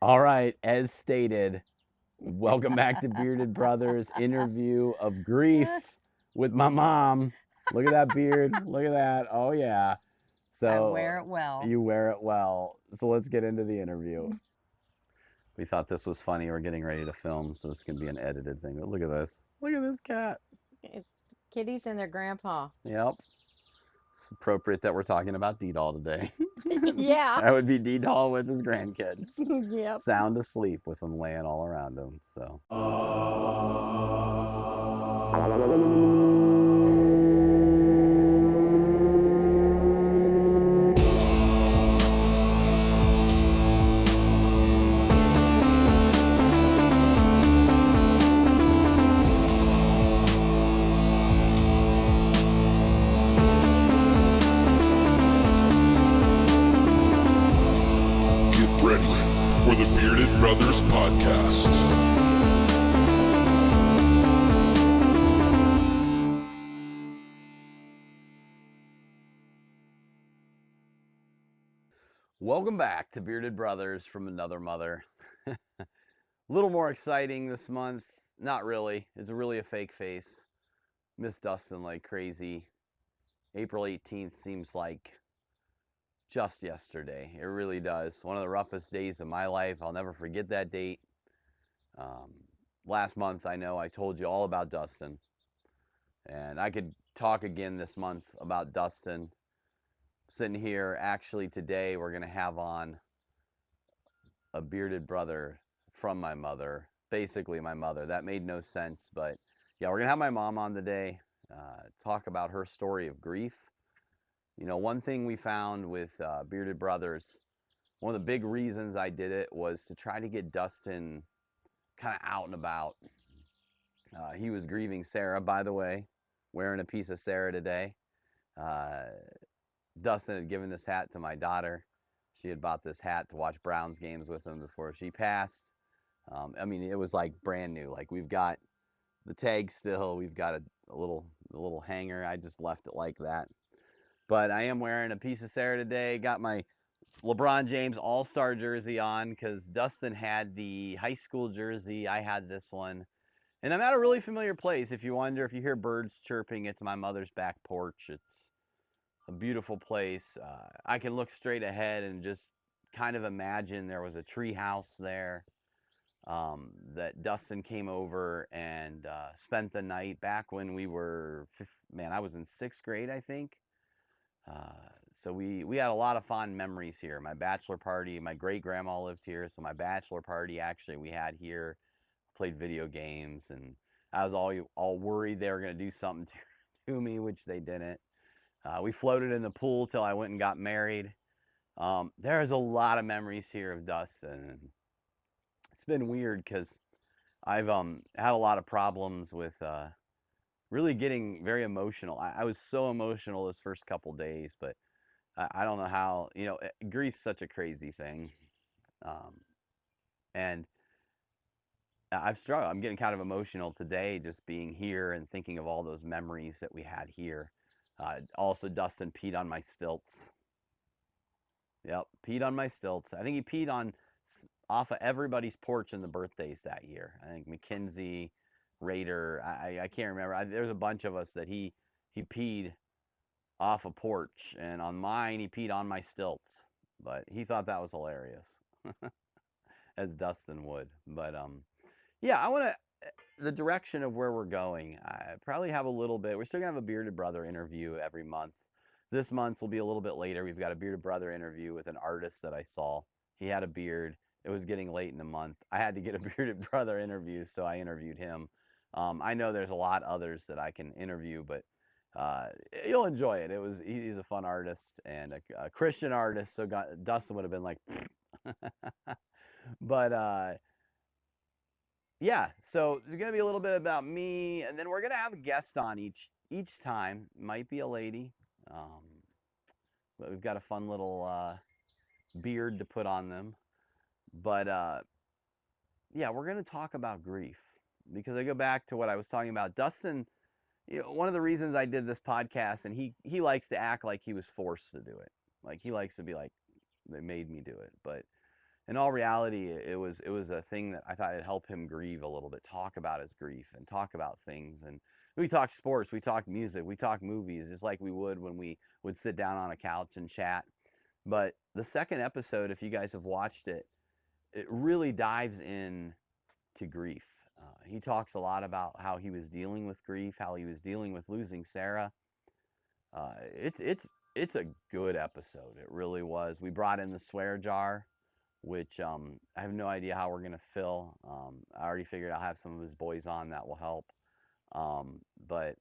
All right, as stated, welcome back to Bearded Brothers interview of grief with my mom. Look at that beard. Look at that. Oh, yeah. I So wear it well. you wear it well. So let's get into the interview. We thought this was funny. We're getting ready to film, so this can be an edited thing. But look at this. Look at this cat. It's kitties and their grandpa. Yep. It's appropriate that we're talking about D-Doll today. Yeah. That would be D-Doll with his grandkids. Yep. Sound asleep with them laying all around him. So. Get ready for the Bearded Brothers podcast. Welcome back to Bearded Brothers from Another Mother. A little more exciting this month. Not really. It's really a fake face. Miss Dustin like crazy. April 18th seems like just yesterday. It really does. One of the roughest days of my life. I'll never forget that date. Last month, I know I told you all about Dustin. And I could talk again this month about Dustin. Sitting here, actually today, we're going to have on a bearded brother from my mother, basically my mother. That made no sense, but yeah, we're going to have my mom on today, talk about her story of grief. You know, one thing we found with Bearded Brothers, one of the big reasons I did it was to try to get Dustin kind of out and about. He was grieving Sarah, by the way, wearing a piece of Sarah today. Dustin had given this hat to my daughter. She had bought this hat to watch Browns games with him before she passed. I mean, it was like brand new. Like, we've got the tag still. We've got a little hanger. I just left it like that. But I am wearing a piece of Sarah today. Got my LeBron James All-Star jersey on because Dustin had the high school jersey. I had this one. And I'm at a really familiar place. If you wonder, if you hear birds chirping, it's my mother's back porch. It's a beautiful place. I can look straight ahead and just kind of imagine there was a tree house there that Dustin came over and spent the night back when we were, I was in 6th grade, I think. So we had a lot of fond memories here. My bachelor party, my great grandma lived here, so my bachelor party actually we had here, played video games, and I was all worried they were going to do something to me, which they didn't. We floated in the pool till I went and got married. There's a lot of memories here of Dustin. It's been weird because I've had a lot of problems with really getting very emotional. I was so emotional those first couple days, but I don't know how, grief's such a crazy thing. And I've struggled. I'm getting kind of emotional today just being here and thinking of all those memories that we had here. Also, Dustin peed on my stilts. Yep, peed on my stilts. I think he peed off of everybody's porch in the birthdays that year. I think McKenzie, Raider, I can't remember. There's a bunch of us that he peed off a porch, and on mine he peed on my stilts. But he thought that was hilarious, as Dustin would. But yeah, I want to. The direction of where we're going, I probably have a little bit. We're still gonna have a Bearded Brother interview every month. This month will be a little bit later. We've got a Bearded Brother interview with an artist that I saw. He had a beard. It was getting late in the month. I had to get a Bearded Brother interview, so I interviewed him. I know there's a lot others that I can interview, but you'll enjoy it. He's a fun artist and a Christian artist, so Dustin would have been like, but yeah, so there's gonna be a little bit about me, and then we're gonna have a guest on each time. Might be a lady, but we've got a fun little beard to put on them. But yeah, we're gonna talk about grief because I go back to what I was talking about. Dustin, one of the reasons I did this podcast, and he likes to act like he was forced to do it. Like he likes to be like, they made me do it, but in all reality, it was a thing that I thought it'd help him grieve a little bit, talk about his grief and talk about things. And we talk sports, we talk music, we talk movies, just like we would when we would sit down on a couch and chat. But the second episode, if you guys have watched it, it really dives in to grief. He talks a lot about how he was dealing with grief, how he was dealing with losing Sarah. It's a good episode. It really was. We brought in the swear jar, which I have no idea how we're gonna fill. I already figured I'll have some of his boys on that will help. But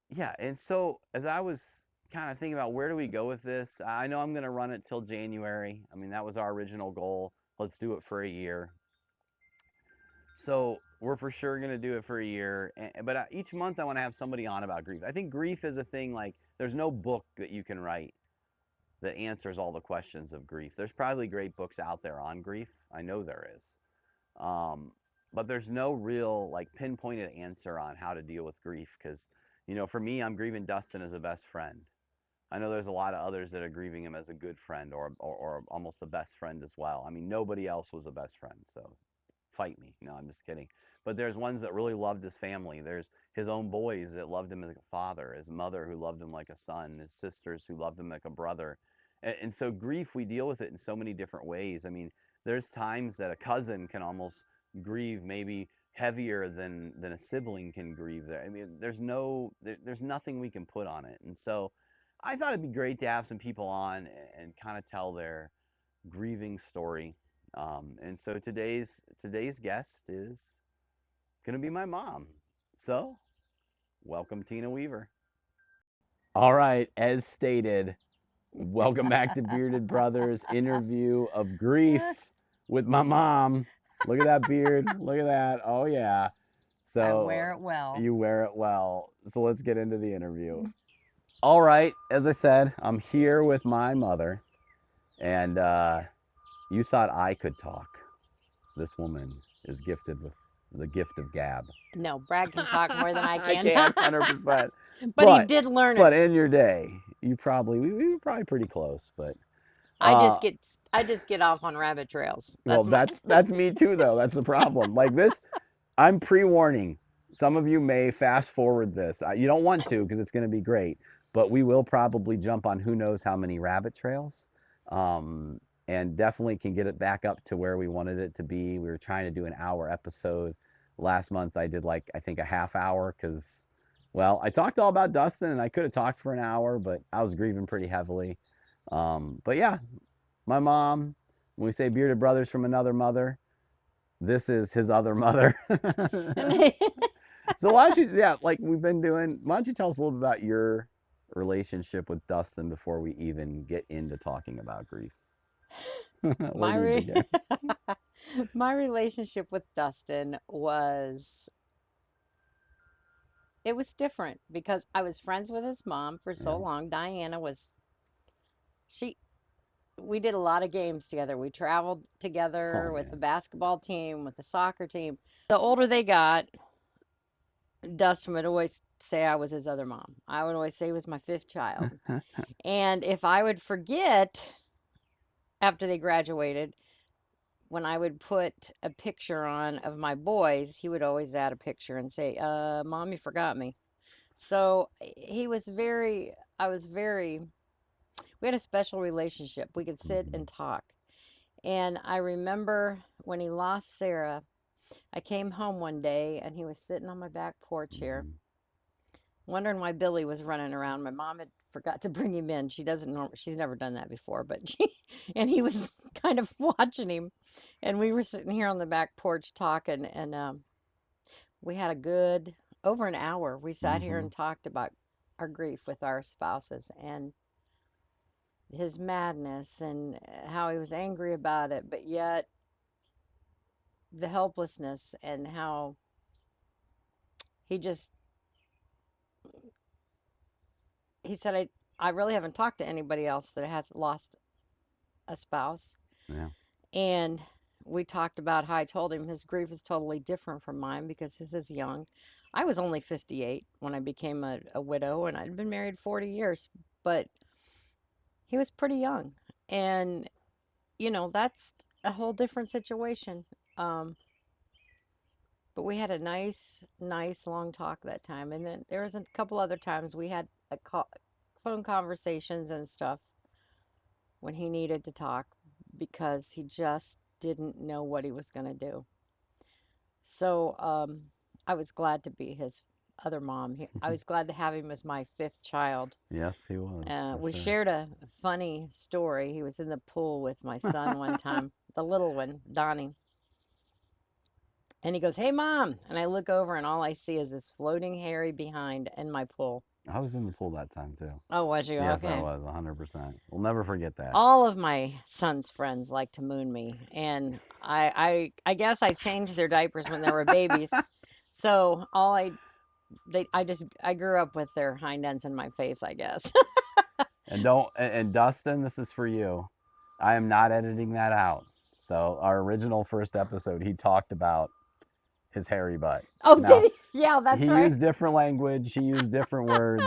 yeah, and so as I was kind of thinking about where do we go with this, I know I'm gonna run it till January. I mean, that was our original goal. Let's do it for a year. So we're for sure gonna do it for a year. But each month I want to have somebody on about grief. I think grief is a thing, like there's no book that you can write that answers all the questions of grief. There's probably great books out there on grief. I know there is. But there's no real like pinpointed answer on how to deal with grief, because, you know, for me, I'm grieving Dustin as a best friend. I know there's a lot of others that are grieving him as a good friend or almost a best friend as well. I mean, nobody else was a best friend, so fight me. No, I'm just kidding. But there's ones that really loved his family. There's his own boys that loved him as a father, his mother who loved him like a son, his sisters who loved him like a brother. And so grief, we deal with it in so many different ways. I mean, there's times that a cousin can almost grieve maybe heavier than a sibling can grieve. There, I mean, there's nothing we can put on it. And so I thought it'd be great to have some people on and kind of tell their grieving story. And so today's guest is gonna be my mom. So welcome, Tina Weaver. All right, as stated, welcome back to Bearded Brothers interview of grief with my mom. Look at that beard. Look at that. Oh yeah. So I wear it well. You wear it well. So let's get into the interview. All right, as I said, I'm here with my mother, and you thought I could talk. This woman is gifted with the gift of gab. No, Brad can talk more than I can. I can, 100%. But he did learn it. But in your day, you probably, we were probably pretty close, but. I just get off on rabbit trails. That's me too, though. That's the problem. Like this, I'm pre-warning. Some of you may fast forward this. You don't want to, because it's going to be great. But we will probably jump on who knows how many rabbit trails. And definitely can get it back up to where we wanted it to be. We were trying to do an hour episode. Last month I did like, I think a half hour, because, well, I talked all about Dustin and I could have talked for an hour, but I was grieving pretty heavily. But yeah, my mom, when we say bearded brothers from another mother, this is his other mother. So why don't you, yeah, like we've been doing, why don't you tell us a little bit about your relationship with Dustin before we even get into talking about grief? My relationship with Dustin was different because I was friends with his mom for so long. Diana was, we did a lot of games together. We traveled together with the basketball team, with the soccer team. The older they got, Dustin would always say I was his other mom. I would always say he was my fifth child. And if I would forget after they graduated, when I would put a picture on of my boys, he would always add a picture and say, Mom, you forgot me. So we had a special relationship. We could sit and talk. And I remember when he lost Sarah, I came home one day and he was sitting on my back porch here, wondering why Billy was running around. My mom had forgot to bring him in. She's never done that before, but and he was kind of watching him. And we were sitting here on the back porch talking, and we had over an hour. We sat here and talked about our grief with our spouses and his madness and how he was angry about it, but yet the helplessness and how he said, I really haven't talked to anybody else that has lost a spouse. Yeah. And we talked about how I told him his grief is totally different from mine because his is young. I was only 58 when I became a widow, and I'd been married 40 years, but he was pretty young. And you know, that's a whole different situation. Um, but we had a nice long talk that time, and then there was a couple other times we had phone conversations and stuff when he needed to talk because he just didn't know what he was going to do. So I was glad to be his other mom. I was glad to have him as my fifth child. Yes, he was. We sure. shared a funny story. He was in the pool with my son one time, the little one, Donnie. And he goes, "Hey, Mom." And I look over and all I see is this floating hairy behind in my pool. I was in the pool that time too. Oh, was you? Yes, Okay. I was 100%. We'll never forget that. All of my son's friends like to moon me, and I guess I changed their diapers when they were babies. So I grew up with their hind ends in my face, I guess. And Dustin, this is for you. I am not editing that out. So our original first episode, he talked about his hairy butt. Oh, now, did he? Yeah, that's he right. He used different language. He used different words.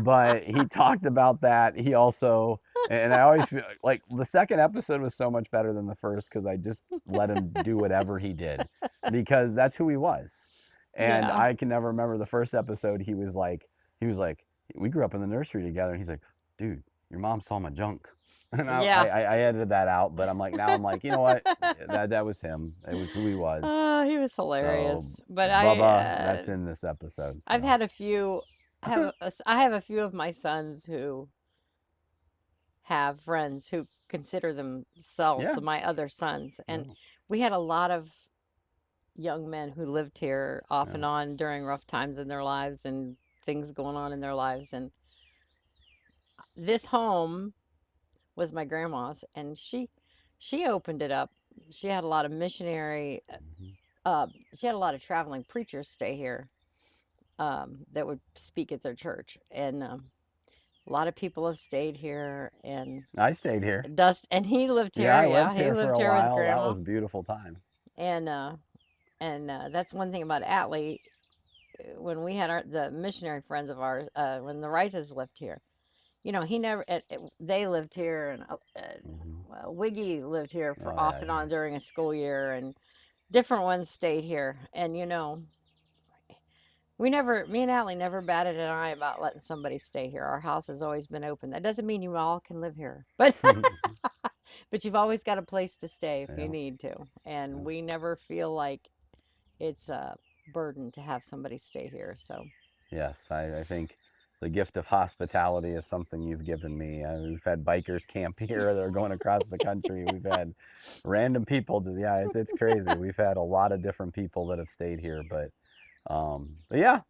But he talked about that. He also, and I always feel like the second episode was so much better than the first because I just let him do whatever he did because that's who he was. And Yeah. I can never remember the first episode. He was like, we grew up in the nursery together. And he's like, dude, your mom saw my junk. And Yeah. I edited that out, but I'm like, you know what? That was him. It was who he was. Oh, he was hilarious. So, but Bubba, that's in this episode. So. I've had a few. I have a few of my sons who have friends who consider themselves my other sons, and we had a lot of young men who lived here off and on during rough times in their lives and things going on in their lives. And this home was my grandma's, and she opened it up. She had a lot of missionary. She had a lot of traveling preachers stay here that would speak at their church, and a lot of people have stayed here. And I stayed here. And he lived here. Yeah, I lived here he for lived a here while. with Grandma. That was a beautiful time. And that's one thing about Atlee. When we had the missionary friends of ours, when the Rices lived here, you know, he never. They lived here, and Wiggy lived here for off and on during a school year, and different ones stayed here. And you know, me and Atlee never batted an eye about letting somebody stay here. Our house has always been open. That doesn't mean you all can live here, but but you've always got a place to stay if you need to. And we never feel like it's a burden to have somebody stay here. So yes, I think the gift of hospitality is something you've given me. We've had bikers camp here. They're going across the country. We've had random people. It's crazy. We've had a lot of different people that have stayed here, but yeah,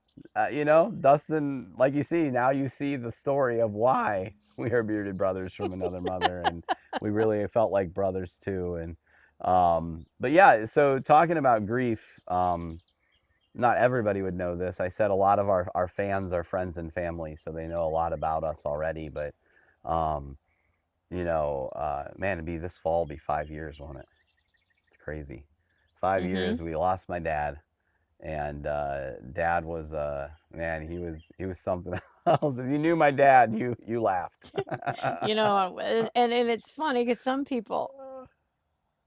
you know, Dustin, like you see, now you see the story of why we are bearded brothers from another mother, and we really felt like brothers too. And but yeah, so talking about grief, not everybody would know this. I said a lot of our fans are friends and family, so they know a lot about us already. But you know, man, this fall will be 5 years, won't it? It's crazy. 5 years. We lost my dad. And Dad was man, he was something else. If you knew my dad, you laughed. you know, and it's funny because some people,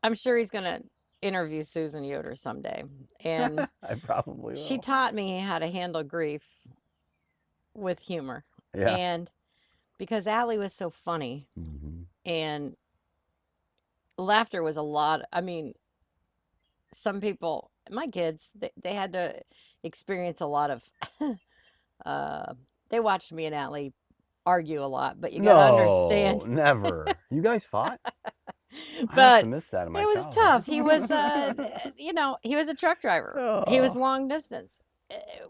I'm sure he's gonna interview Susan Yoder someday, and I probably will. She taught me how to handle grief with humor. Yeah. And because Atlee was so funny, and laughter was a lot. I mean, some people, my kids, they had to experience a lot of they watched me and Atlee argue a lot, but you gotta understand. Never. You guys fought? But I must have missed that in my it was childhood. tough. He was you know, he was a truck driver. He was long distance.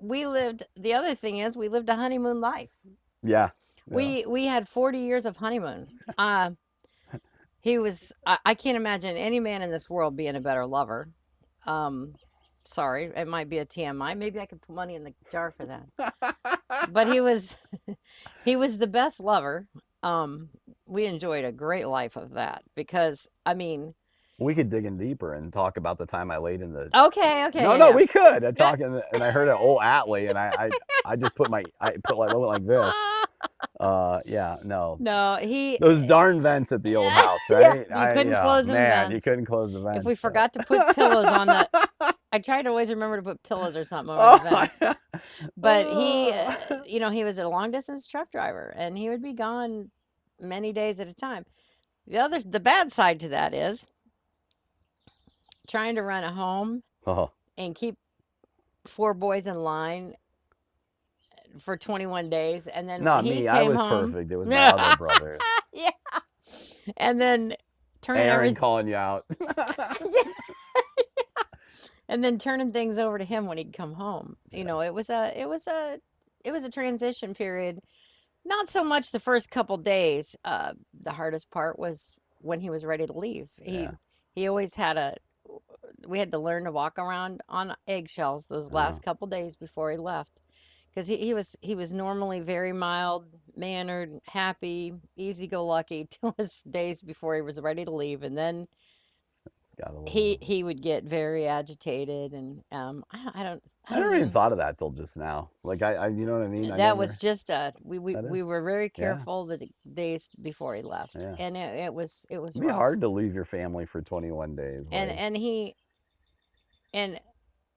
The other thing is we lived a honeymoon life. Yeah. We had 40 years of honeymoon. He was, I can't imagine any man in this world being a better lover. Sorry, it might be a TMI. Maybe I could put money in the jar for that. But he was the best lover. We enjoyed a great life of that because, I mean, we could dig in deeper and talk about the time I laid in the. Okay. No, we could. I talk and I heard an old Atlee, and I just put I went like this, Yeah, no. No, Those darn vents at the old house, yeah, right? you couldn't close them Man, you vents. couldn't close the vents. If we so. forgot to put pillows on the, I tried to always remember to put pillows or something over the vents. yeah. But he, you know, he was a long distance truck driver, and he would be gone many days at a time. The bad side to that is trying to run a home Oh, and keep 4 boys in line for 21 days, and then not when he me. I came was home, perfect. It was my other brothers. yeah, and then turning Aaron everything, calling you out. and then turning things over to him when he'd come home. You know, it was a transition period. Not so much the first couple days. The hardest part was when he was ready to leave. Yeah. He always had we had to learn to walk around on eggshells those last couple days before he left, because he was normally very mild mannered, happy, easy go lucky till his days before he was ready to leave, and then he would get very agitated, and I never even thought of that till just now. Like I you know what I mean? That was just we is- were very careful the days before he left, Yeah. and it was It'd be rough. hard to leave your family for 21 days. And like- and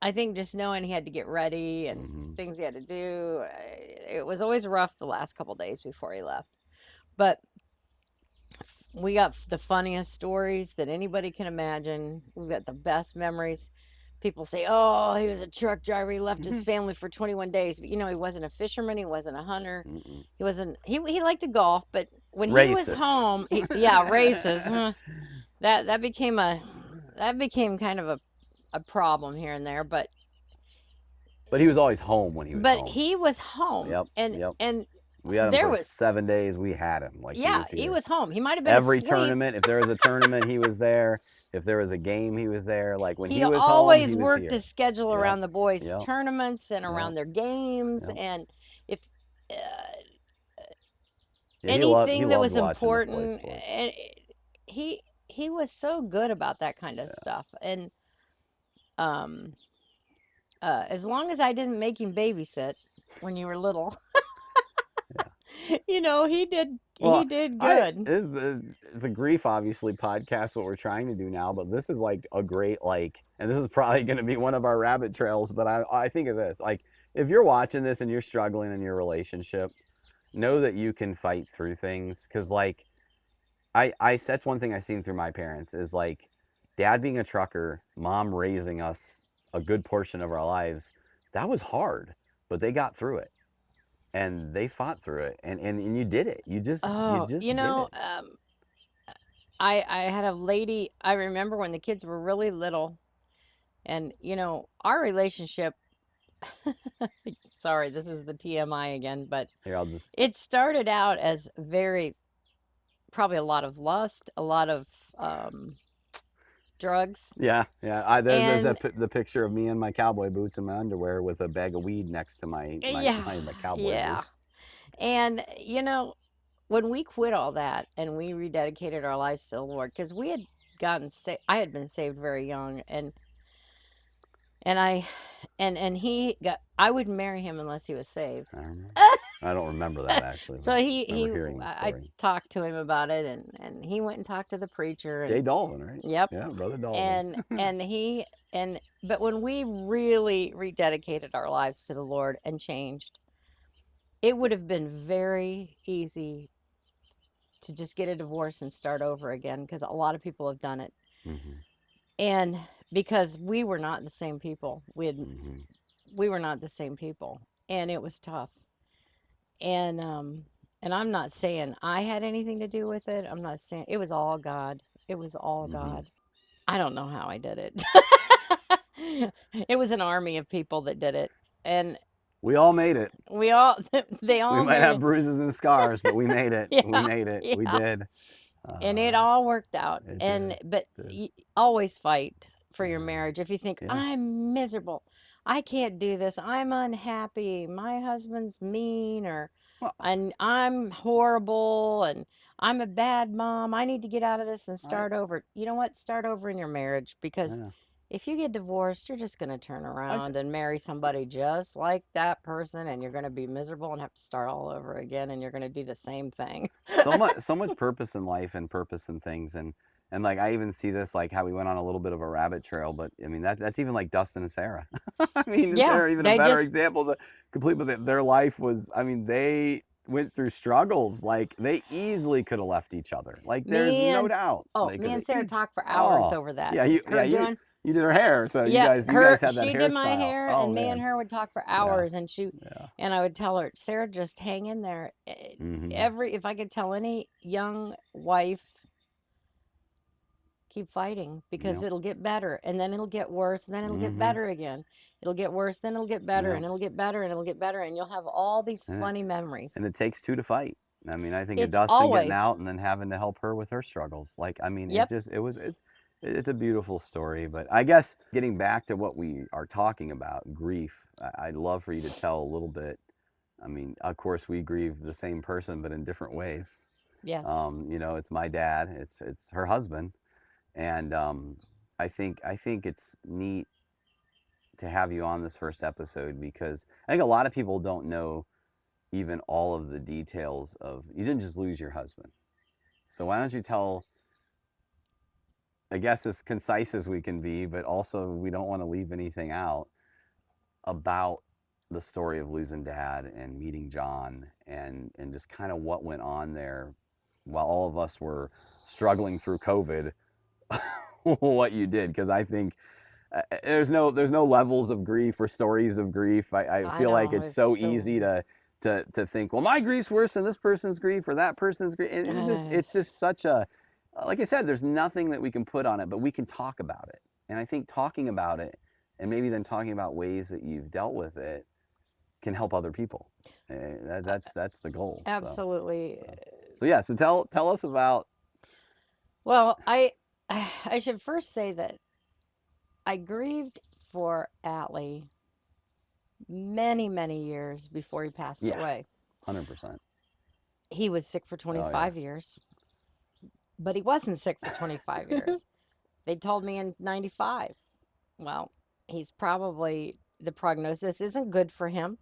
I think just knowing he had to get ready and Mhm. things he had to do, it was always rough the last couple days before he left. But we got the funniest stories that anybody can imagine. We've got the best memories. People say, "Oh, he was a truck driver. He left his family for 21 days." But you know, he wasn't a fisherman. He wasn't a hunter. Mm-mm. He wasn't. He liked to golf, but when he was Racist. home, races. That became kind of a problem here and there. But he was always home when he was home. he was home. Yep. And we had him there for was 7 days. We had him. Like he was home. He might have been every asleep. tournament. If there was a tournament, he was there. If there was a game, he was there. Like when he was always home, he worked was his schedule around the boys' Yep. tournaments and around their games, Yep. and if Yeah, anything that was loved watching his boys important, play. and he was so good about that kind of stuff. And as long as I didn't make him babysit when you were little, you know, he did good. It's a grief, obviously, podcast, what we're trying to do now, but this is like a great, and this is probably going to be one of our rabbit trails, but I think of this, like, if you're watching this and you're struggling in your relationship, know that you can fight through things, because, like, that's one thing I've seen through my parents, is, like, dad being a trucker, mom raising us a good portion of our lives, that was hard, but they got through it. And they fought through it, and you did it. You just you know, did it. I had a lady. I remember when the kids were really little, and you know, our relationship. Sorry, this is the TMI again, but Here, it started out as probably a lot of lust, a lot of drugs. Yeah. There's the picture of me in my cowboy boots and my underwear with a bag of weed next to my cowboy boots. And you know, when we quit all that and we rededicated our lives to the Lord, because we had I had been saved very young, and I wouldn't marry him unless he was saved. I don't remember that, actually. So I talked to him about it, and he went and talked to the preacher. Jay Dolvin, right? Yep. Yeah, Brother Dolvin. But when we really rededicated our lives to the Lord and changed, it would have been very easy to just get a divorce and start over again, because a lot of people have done it. Mm-hmm. And because we were not the same people, we were not the same people, and it was tough. And I'm not saying I had anything to do with it. I'm not saying it was all God. It was all God. I don't know how I did it. It was an army of people that did it, and we all made it. They all. We might have bruises and scars, but we made it. Yeah, we made it. We did. And it all worked out. But always fight for your marriage. If you think, I'm miserable, I can't do this, I'm unhappy, my husband's mean, and I'm horrible, and I'm a bad mom, I need to get out of this and start over. You know what? Start over in your marriage, because if you get divorced, you're just going to turn around and marry somebody just like that person, and you're going to be miserable and have to start all over again, and you're going to do the same thing. So much purpose in life and purpose in things, and like I even see this, like how we went on a little bit of a rabbit trail, but I mean that's even like Dustin and Sarah. I mean, Yeah, they're even a better example to complete, but their life was, I mean, they went through struggles. Like they easily could have left each other. Like there's no doubt. Me and Sarah talked for hours over that. Yeah, you did her hair, so yeah, you guys had that she hairstyle. did my hair, Oh, and me man. and her would talk for hours, and Yeah. I would tell her, Sarah, just hang in there. If I could tell any young wife, keep fighting, because it'll get better, and then it'll get worse, and then it'll get better again. It'll get worse, then it'll get better, and it'll get better, and it'll get better, and you'll have all these funny memories. And it takes two to fight. I mean, I think of Dustin getting out and then having to help her with her struggles. Like, I mean, it's a beautiful story. But I guess getting back to what we are talking about, grief, I'd love for you to tell a little bit. I mean, of course, we grieve the same person, but in different ways. Yes. You know, it's my dad, it's her husband. And I think it's neat to have you on this first episode, because I think a lot of people don't know even all of the details of, you didn't just lose your husband. So why don't you tell, I guess as concise as we can be, but also we don't want to leave anything out, about the story of losing Dad and meeting John, and just kind of what went on there while all of us were struggling through COVID. What you did, because I think there's no levels of grief or stories of grief. I feel like it's so easy to think, well, my grief's worse than this person's grief or that person's grief. And it's just such a, like I said, there's nothing that we can put on it, but we can talk about it. And I think talking about it, and maybe then talking about ways that you've dealt with it, can help other people. That's the goal. Absolutely. So tell us about. Well, I should first say that I grieved for Atlee many, many years before he passed away. 100%. He was sick for 25 years, but he wasn't sick for 25 years. They told me in 95. Well, he's probably, the prognosis isn't good for him.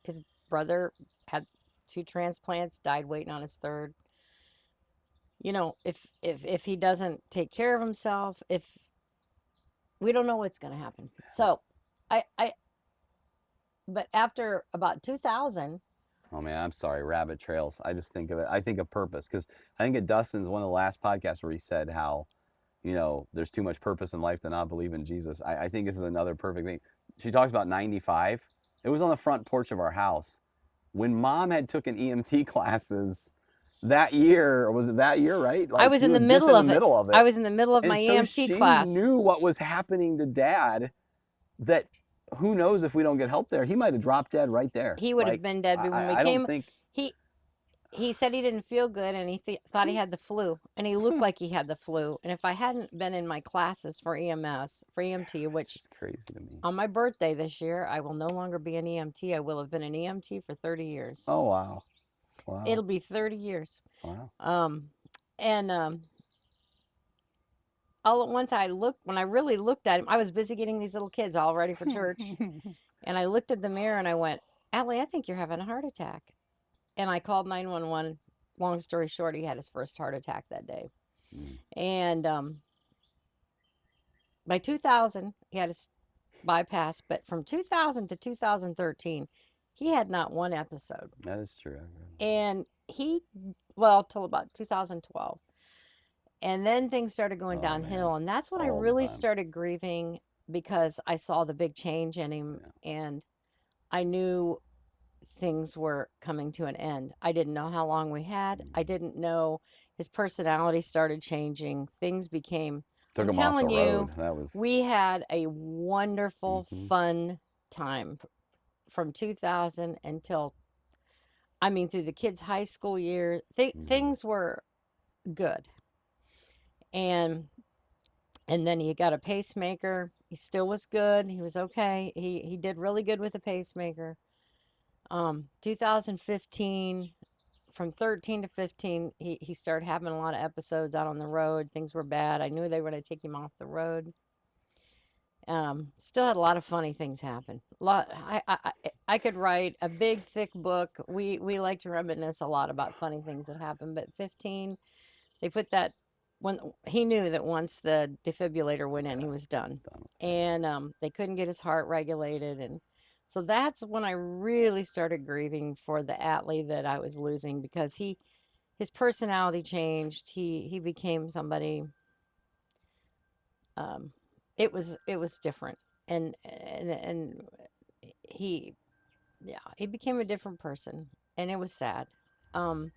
His brother had 2 transplants, died waiting on his 3rd. You know, if he doesn't take care of himself, if we don't know what's going to happen. So but after about 2000. Oh man, I'm sorry, rabbit trails. I just think of it. I think of purpose, because I think at Dustin's one of the last podcasts where he said how, you know, there's too much purpose in life to not believe in Jesus. I think this is another perfect thing. She talks about 95. It was on the front porch of our house when Mom had taken EMT classes that year. Or was it that year, right? Like, I was in the middle of it. I was in the middle of my and EMT class. She knew what was happening to Dad, that who knows if we don't get help there, he might have dropped dead right there. He would have been dead when we came. Don't think... He said he didn't feel good, and he thought he had the flu, and he looked like he had the flu. And if I hadn't been in my classes for EMS, for EMT, which is crazy to me. On my birthday this year, I will no longer be an EMT. I will have been an EMT for 30 years. Oh, wow. It'll be 30 years. Wow. All at once when I really looked at him, I was busy getting these little kids all ready for church. And I looked at the mirror and I went, Atlee, I think you're having a heart attack. And I called 911. Long story short, he had his first heart attack that day. And by 2000, he had his bypass. But from 2000 to 2013, he had not one episode. That is true. And till about 2012. And then things started going downhill. Man. And that's when I really started grieving, because I saw the big change in him. And I knew things were coming to an end. I didn't know how long we had. I didn't know. His personality started changing. Things became... Took him off the road. We had a wonderful, fun time from 2000 until, through the kids' high school year. Things were good. And then he got a pacemaker. He still was good. He was okay. He did really good with the pacemaker. 2015, from 13 to 15, he started having a lot of episodes out on the road. Things were bad. I knew they were going to take him off the road. Still had a lot of funny things happen. A lot. I could write a big thick book. We like to reminisce a lot about funny things that happened. But 15, they put that when he knew that once the defibrillator went in, he was done, and they couldn't get his heart regulated, and so that's when I really started grieving for the Atlee that I was losing, because his personality changed. He became somebody. Um, it was different, and he yeah, he became a different person, and it was sad. Um,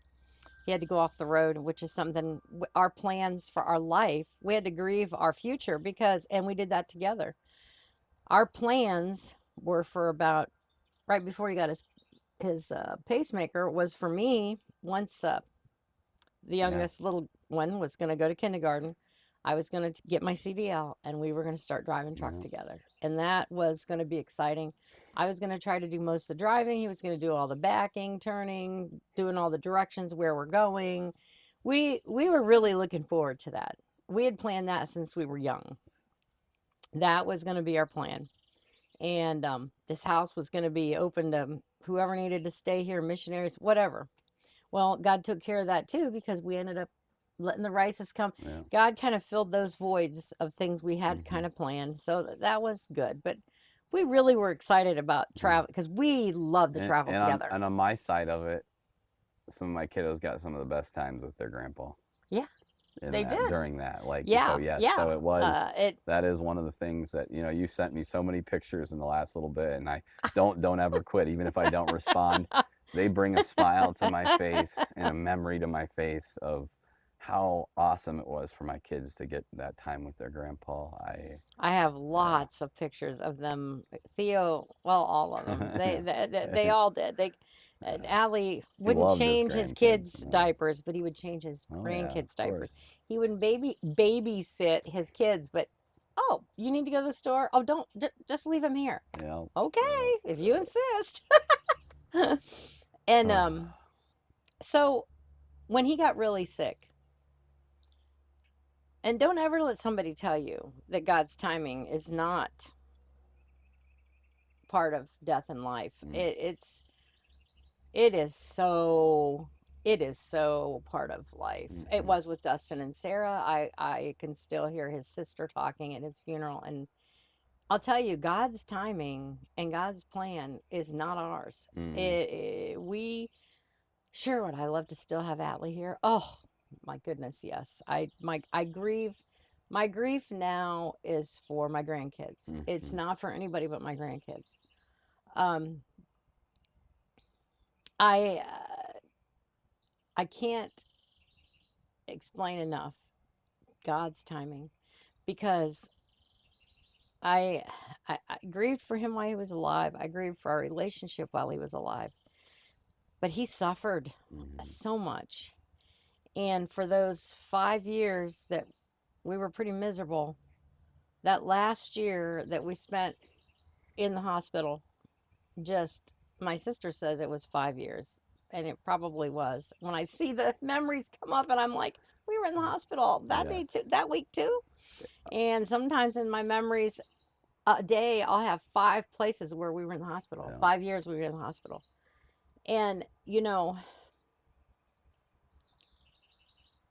he had to go off the road, which is something our plans for our life. We had to grieve our future because, and we did that together. Our plans were for about right before he got his pacemaker was for me once the Yeah. youngest little one was going to go to kindergarten. I was going to get my CDL and we were going to start driving truck Yeah. together. And that was going to be exciting. I was going to try to do most of the driving. He was going to do all the backing, turning, doing all the directions where we're going. We were really looking forward to that. We had planned that since we were young. That was going to be our plan. And this house was going to be open to whoever needed to stay here, missionaries, whatever. Well, God took care of that too, because we ended up letting the rices come. Yeah. God kind of filled those voids of things we had Mhm. kind of planned. So that was good. But we really were excited about travel because we love to travel And together. on my side of it, some of my kiddos got some of the best times with their grandpa. Yeah, they did. During that. Like, Yeah, so yes, yeah. so it was, that is one of the things that, you sent me so many pictures in the last little bit, and I don't ever quit, even if I don't respond. They bring a smile to my face and a memory to my face of how awesome it was for my kids to get that time with their grandpa. I have lots of pictures of them. Theo, well, all of them. They all did. Allie wouldn't loved his change his grandkids, kids' yeah. diapers, but he would change his Oh yeah, grandkids' of diapers. course. He wouldn't babysit his kids, but oh, you need to go to the store. Oh, don't just leave him here. Yeah. Okay, if you insist. And so when he got really sick, and don't ever let somebody tell you that God's timing is not part of death and life. It is so part of life. It was with Dustin and Sarah. I can still hear his sister talking at his funeral, and I'll tell you, God's timing and God's plan is not ours. We sure would I love to still have Atlee here. Oh my goodness, yes. I grieve. My grief now is for my grandkids. It's not for anybody but my grandkids. I can't explain enough God's timing, because I grieved for him while he was alive. I grieved for our relationship while he was alive. But he suffered so much. And for those 5 years that we were pretty miserable, that last year that we spent in the hospital, just, my sister says it was 5 years, and it probably was. When I see the memories come up and I'm like, we were in the hospital that day too, that week too. And sometimes in my memories a day, I'll have 5 places where we were in the hospital. 5 years we were in the hospital. And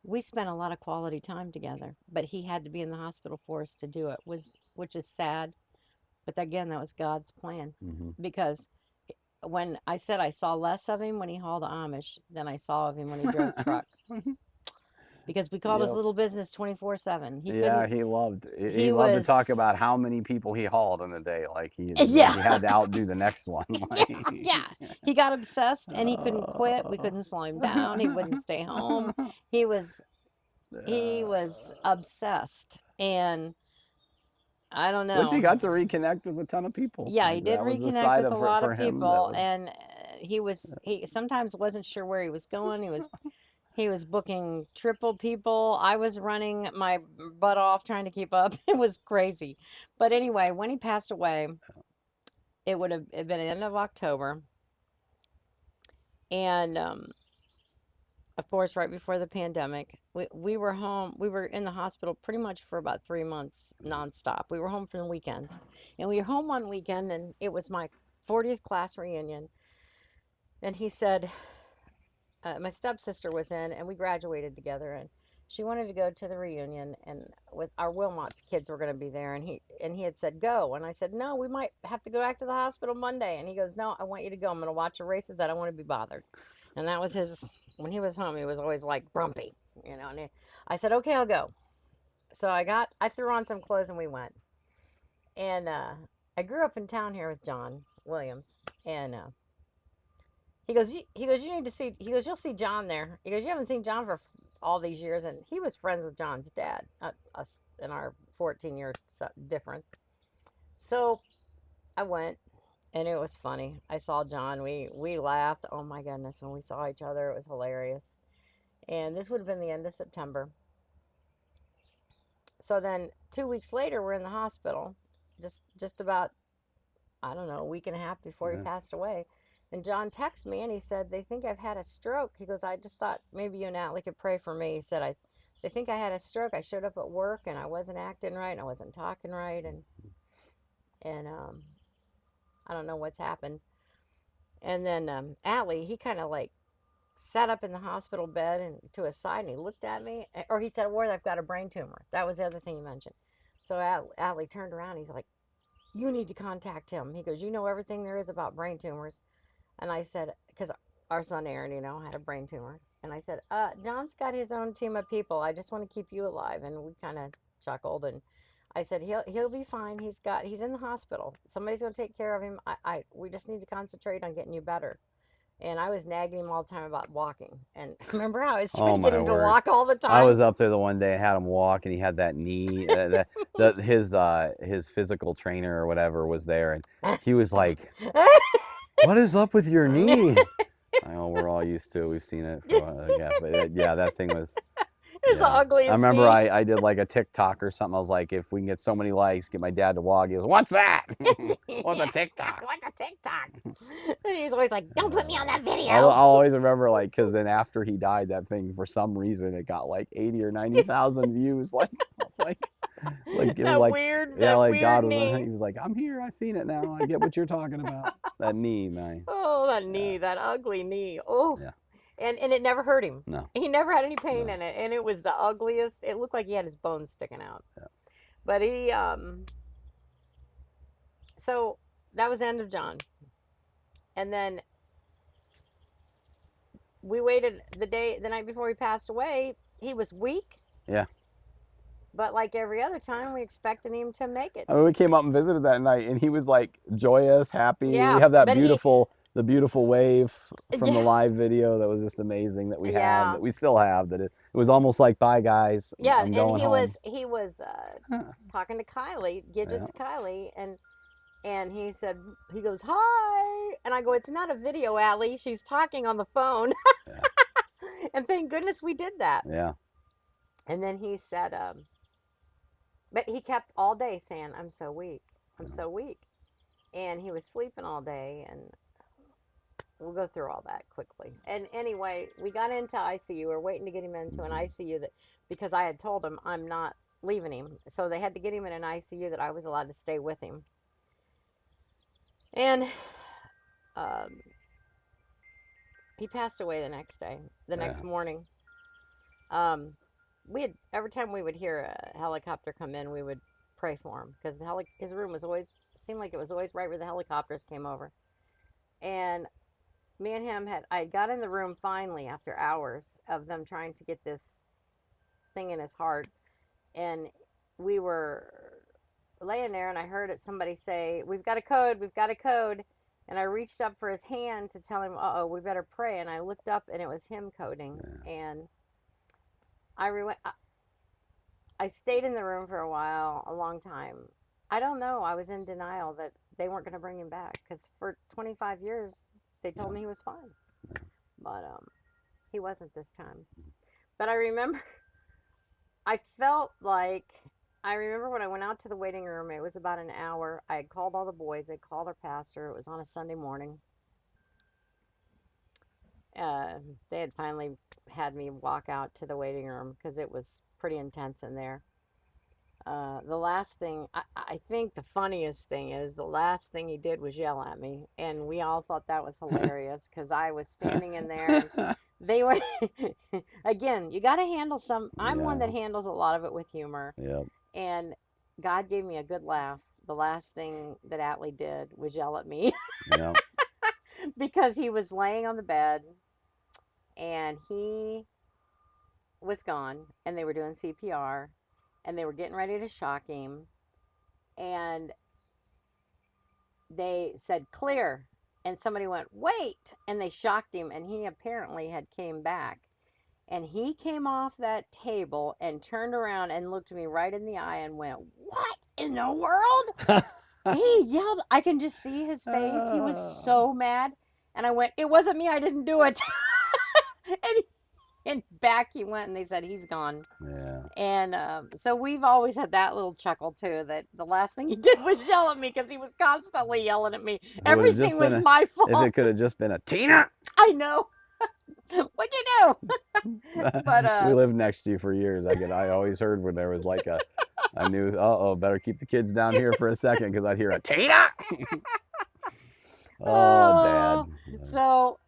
we spent a lot of quality time together, but he had to be in the hospital for us to do it, which is sad. But again, that was God's plan. Because when I said I saw less of him when he hauled Amish than I saw of him when he drove truck. Because we called his little business 24/7. He loved to talk about how many people he hauled in a day. Like he had to outdo the next one. Yeah. He got obsessed and he couldn't quit. We couldn't slow him down. He wouldn't stay home. He was obsessed. And I don't know. But he got to reconnect with a ton of people. Yeah, he did reconnect with a lot of people, and he sometimes wasn't sure where he was going. He was booking triple people. I was running my butt off trying to keep up. It was crazy. But anyway, when he passed away, it would have been the end of October. And of course, right before the pandemic. We were home. We were in the hospital pretty much for about 3 months nonstop. We were home for the weekends. And we were home one weekend, and it was my 40th class reunion. And he said, my stepsister was in, and we graduated together, and she wanted to go to the reunion, and with our Wilmot kids were going to be there, and he had said go, and I said no, we might have to go back to the hospital Monday, and he goes, no, I want you to go. I'm going to watch the races. I don't want to be bothered. And that was his. When he was home, he was always like grumpy, you know. And I said, okay, I'll go. So I threw on some clothes and we went. And I grew up in town here with John Williams, and he goes, you need to see. He goes, you'll see John there. He goes, you haven't seen John for all these years, and he was friends with John's dad, us in our 14-year difference. So I went, and it was funny. I saw John. We laughed. Oh my goodness, when we saw each other, it was hilarious. And this would have been the end of September. So then 2 weeks later, we're in the hospital, just about, I don't know, a week and a half before he passed away. And John texted me, and he said, they think I've had a stroke. He goes, I just thought maybe you and Natalie could pray for me. He said, they think I had a stroke. I showed up at work, and I wasn't acting right, and I wasn't talking right, and I don't know what's happened. And then Allie, he kind of like sat up in the hospital bed and to his side, and he looked at me, or he said, Ward, I've got a brain tumor. That was the other thing he mentioned. So Allie turned around, he's like, you need to contact him. He goes, you know everything there is about brain tumors. And I said, because our son Aaron, had a brain tumor. And I said, John's got his own team of people. I just want to keep you alive. And we kind of chuckled. And I said, he'll be fine. He's in the hospital. Somebody's going to take care of him. We just need to concentrate on getting you better. And I was nagging him all the time about walking. And remember how I was trying to get him to walk all the time? I was up there the one day, I had him walk, and he had that knee. His physical trainer or whatever was there, and he was like, what is up with your knee? I know, we're all used to it. We've seen it. But that thing was... It's the ugliest. I remember I did like a TikTok or something. I was like, if we can get so many likes, get my dad to walk. He goes, what's that? What's a TikTok? What's a TikTok? And he's always like, don't put me on that video. I'll always remember, like, because then after he died, that thing, for some reason, it got like 80 or 90,000 views. Like, it's like it was like, weird, yeah, like weird God knee. he was like, I'm here. I've seen it now. I get what you're talking about. That knee, man. Oh, that knee, that ugly knee. Oh. Yeah. And it never hurt him. No. He never had any pain in it. And it was the ugliest. It looked like he had his bones sticking out. Yeah. But he, so that was the end of John. And then we waited the night before he passed away. He was weak. Yeah. But like every other time, we expected him to make it. I mean, we came up and visited that night, and he was like joyous, happy. Yeah, we have that the beautiful wave from the live video that was just amazing that we have, that we still have. That it was almost like, bye guys. Yeah, and he was talking to Kylie, Gidget's Kylie, and he goes, hi, and I go, it's not a video, Allie. She's talking on the phone. And thank goodness we did that. Yeah. And then he said, but he kept all day saying, I'm so weak. I'm so weak. And he was sleeping all day, and we'll go through all that quickly. And anyway, we got into ICU. We're waiting to get him into an ICU because I had told him I'm not leaving him. So they had to get him in an ICU that I was allowed to stay with him. And he passed away the next day, next morning. Every time we would hear a helicopter come in, we would pray for him, because his room seemed like it was always right where the helicopters came over. And me and him I got in the room finally after hours of them trying to get this thing in his heart, and we were laying there, and I heard somebody say, we've got a code, and I reached up for his hand to tell him, we better pray, and I looked up, and it was him coding. And I stayed in the room for a long time. I don't know, I was in denial that they weren't going to bring him back, because for 25 years they told me he was fine, but he wasn't this time. But I remember when I went out to the waiting room, it was about an hour. I had called all the boys. I called our pastor. It was on a Sunday morning. They had finally had me walk out to the waiting room because it was pretty intense in there. The last thing, I think the funniest thing is the last thing he did was yell at me. And we all thought that was hilarious because I was standing in there and they were, again, you got to handle I'm one that handles a lot of it with humor. Yep. And God gave me a good laugh. The last thing that Atlee did was yell at me Yep. because he was laying on the bed and he was gone and they were doing CPR and they were getting ready to shock him and they said clear and somebody went wait and they shocked him and he apparently had came back and he came off that table and turned around and looked me right in the eye and went, what in the world? He yelled. I can just see his face. He was so mad. And I went, it wasn't me. I didn't do it. and back he went and they said, he's gone. Yeah. And so we've always had that little chuckle too, that the last thing he did was yell at me because he was constantly yelling at me. Everything was my fault. If it could have just been a Tina. I know. What'd you do? But we lived next to you for years. I always heard when there was like I knew, better keep the kids down here for a second because I'd hear a Tina. Oh, Dad. So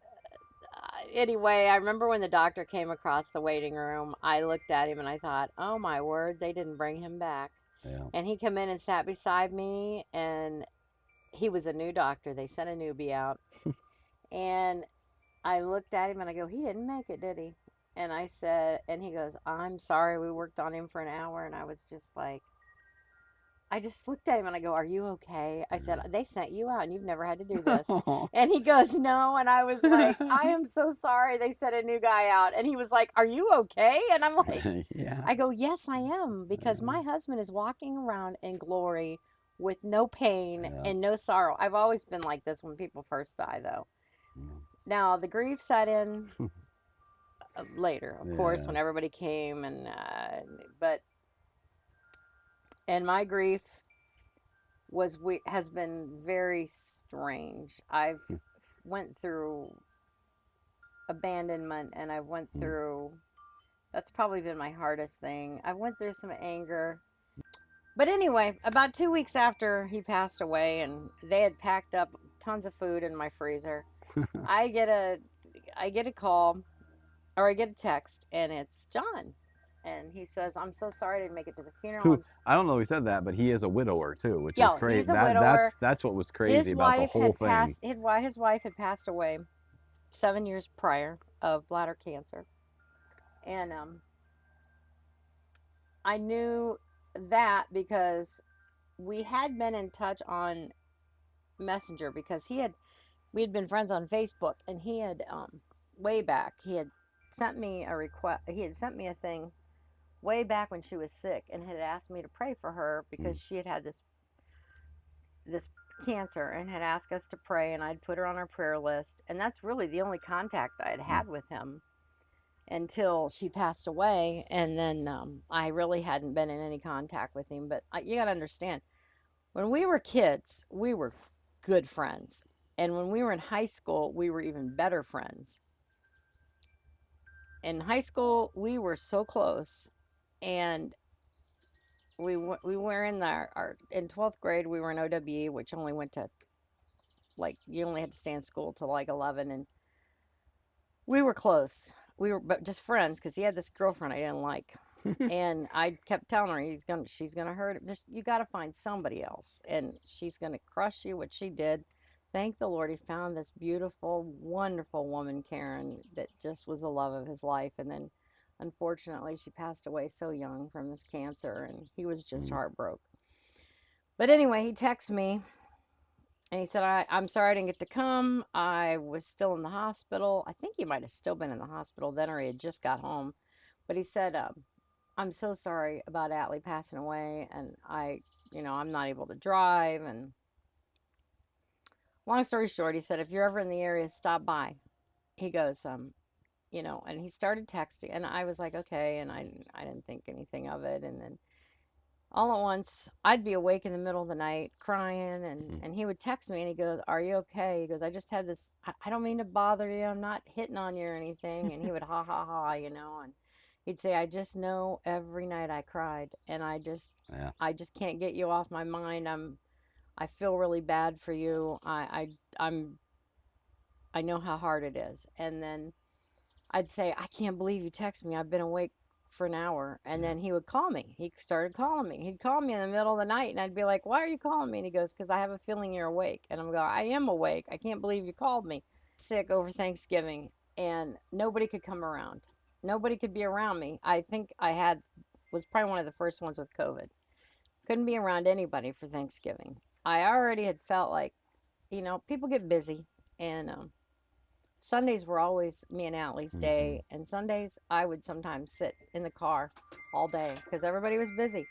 anyway, I remember when the doctor came across the waiting room, I looked at him and I thought, oh my word, they didn't bring him back. Yeah. And he came in and sat beside me and he was a new doctor. They sent a newbie out. And I looked at him and I go, he didn't make it, did he? And I said, and he goes, I'm sorry, we worked on him for an hour. And I was just like, I just looked at him and I go, are you okay? I said, they sent you out and you've never had to do this. And he goes, no. And I was like, I am so sorry they sent a new guy out. And he was like, are you okay? And I'm like, yeah. I go, yes, I am. Because my husband is walking around in glory with no pain and no sorrow. I've always been like this when people first die, though. Yeah. Now, the grief set in later, of course, when everybody came. And my grief has been very strange. I've went through abandonment and I went through, that's probably been my hardest thing. I went through some anger. But anyway, about 2 weeks after he passed away and they had packed up tons of food in my freezer, I get a call or I get a text and it's John. And he says, I'm so sorry I didn't make it to the funeral. I don't know if he said that, but he is a widower too, which is crazy. He's a widower. That's what was crazy about the whole thing. His wife had passed away 7 years prior of bladder cancer. And I knew that because we had been in touch on Messenger because we had been friends on Facebook and he had way back, he had sent me a request, he had sent me a thing way back when she was sick and had asked me to pray for her because she had this cancer and had asked us to pray and I'd put her on our prayer list. And that's really the only contact I had had with him until she passed away. And then I really hadn't been in any contact with him. But you got to understand, when we were kids, we were good friends. And when we were in high school, we were even better friends. In high school, we were so close. And we were in in 12th grade, we were in OWE, which only went to, like, you only had to stay in school till like 11. And we were close. We were just friends because he had this girlfriend I didn't like. And I kept telling her, she's going to hurt him. You got to find somebody else. And she's going to crush you, which she did. Thank the Lord he found this beautiful, wonderful woman, Karen, that just was the love of his life. And then, unfortunately, she passed away so young from this cancer, and he was just heartbroken. But anyway, he texted me, and he said, I'm sorry I didn't get to come. I was still in the hospital. I think he might have still been in the hospital then, or he had just got home. But he said, I'm so sorry about Atlee passing away, and I'm not able to drive. And long story short, he said, if you're ever in the area, stop by. He goes, and he started texting, and I was like, okay, and I didn't think anything of it. And then all at once, I'd be awake in the middle of the night crying, and he would text me and he goes, "Are you okay?" He goes, "I just had this, I don't mean to bother you. I'm not hitting on you or anything." And he would ha ha ha, and he'd say, "I just know every night I cried, and Yeah. I just can't get you off my mind. I feel really bad for you. I know how hard it is." And then I'd say, "I can't believe you text me. I've been awake for an hour." And then he would call me. He started calling me. He'd call me in the middle of the night, and I'd be like, "Why are you calling me?" And he goes, "Because I have a feeling you're awake." And I'm going, "I am awake. I can't believe you called me." Sick over Thanksgiving, and nobody could come around. Nobody could be around me. I think was probably one of the first ones with COVID. Couldn't be around anybody for Thanksgiving. I already had felt like, people get busy, and Sundays were always me and Allie's day, and Sundays I would sometimes sit in the car all day because everybody was busy,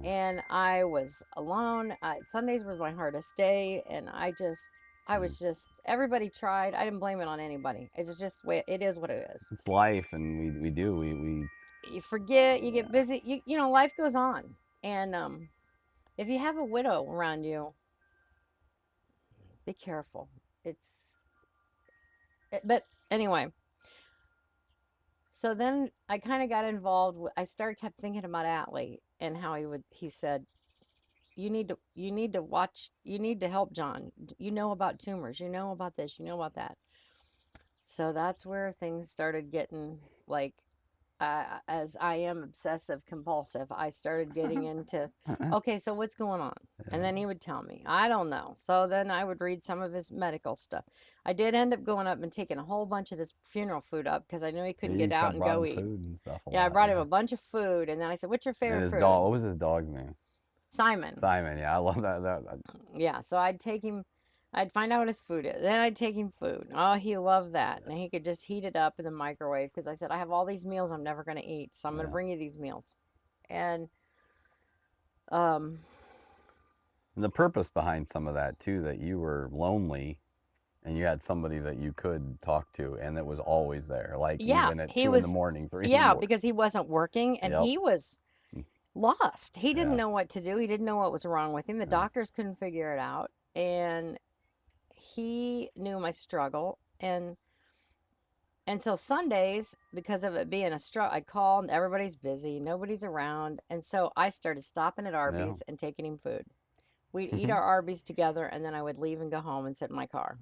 and I was alone. Sundays was my hardest day, and I was just, everybody tried. I didn't blame it on anybody. It's just it is what it is. It's life, and we You forget, you get busy. Life goes on, and if you have a widow around you, be careful. But anyway. So then I kind of got involved. Kept thinking about Atlee and how he said, you need to watch, you need to help John. You know about tumors, you know about this, you know about that. So that's where things started getting like, as I am obsessive compulsive, I started getting into, okay, so what's going on? And then he would tell me, I don't know. So then I would read some of his medical stuff. I did end up going up and taking a whole bunch of this funeral food up because I knew he couldn't get out and go eat. Food and stuff I brought him a bunch of food, and then I said, "What's your favorite and his food?" dog, what was his dog's name? Simon. Simon, yeah, I love that. Yeah, so I'd take him. I'd find out what his food is. Then I'd take him food. Oh, he loved that. And he could just heat it up in the microwave because I said, "I have all these meals I'm never going to eat. So I'm going to bring you these meals." And the purpose behind some of that too, that you were lonely and you had somebody that you could talk to and that was always there. Like even at 2 in the morning, 3 in the morning. because he wasn't working and he was lost. He didn't know what to do. He didn't know what was wrong with him. The doctors couldn't figure it out. And he knew my struggle, and so Sundays, because of it being a struggle, I called and everybody's busy, nobody's around, and so I started stopping at Arby's and taking him food. We'd eat our Arby's together, and then I would leave and go home and sit in my car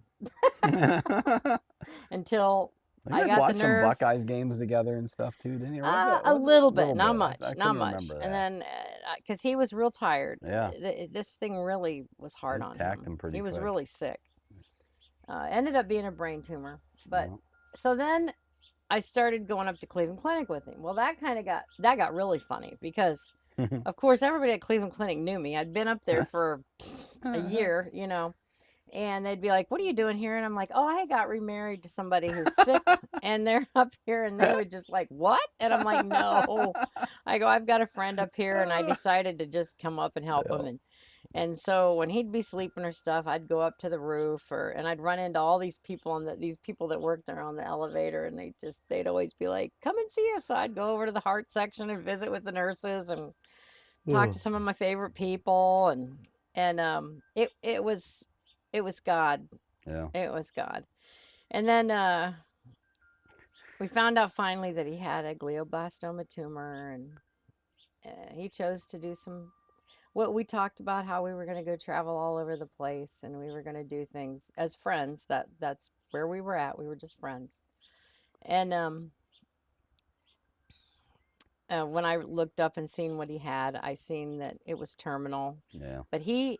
until I got the nerve. Some Buckeyes games together and stuff too, didn't you? A little bit, not much, I not much. And then, because he was real tired, yeah, this thing really was hard on him. He was really sick. Ended up being a brain tumor, but so then I started going up to Cleveland Clinic with him. Well, that got really funny because, of course, everybody at Cleveland Clinic knew me. I'd been up there for a year, and they'd be like, "What are you doing here?" And I'm like, "Oh, I got remarried to somebody who's sick," and they're up here, and they would just like, "What?" And I'm like, "No." I go, "I've got a friend up here, and I decided to just come up and help him." And so when he'd be sleeping or stuff, I'd go up to the roof, and I'd run into all these people these people that worked there on the elevator, and they'd always be like, "Come and see us." So I'd go over to the heart section and visit with the nurses and talk to some of my favorite people, and it was God. Yeah. It was God. And then we found out finally that he had a glioblastoma tumor, and he chose to do what we talked about, how we were going to go travel all over the place, and we were going to do things as friends. That's where we were at. We were just friends. And when I looked up and seen what he had, I seen that it was terminal. Yeah. But he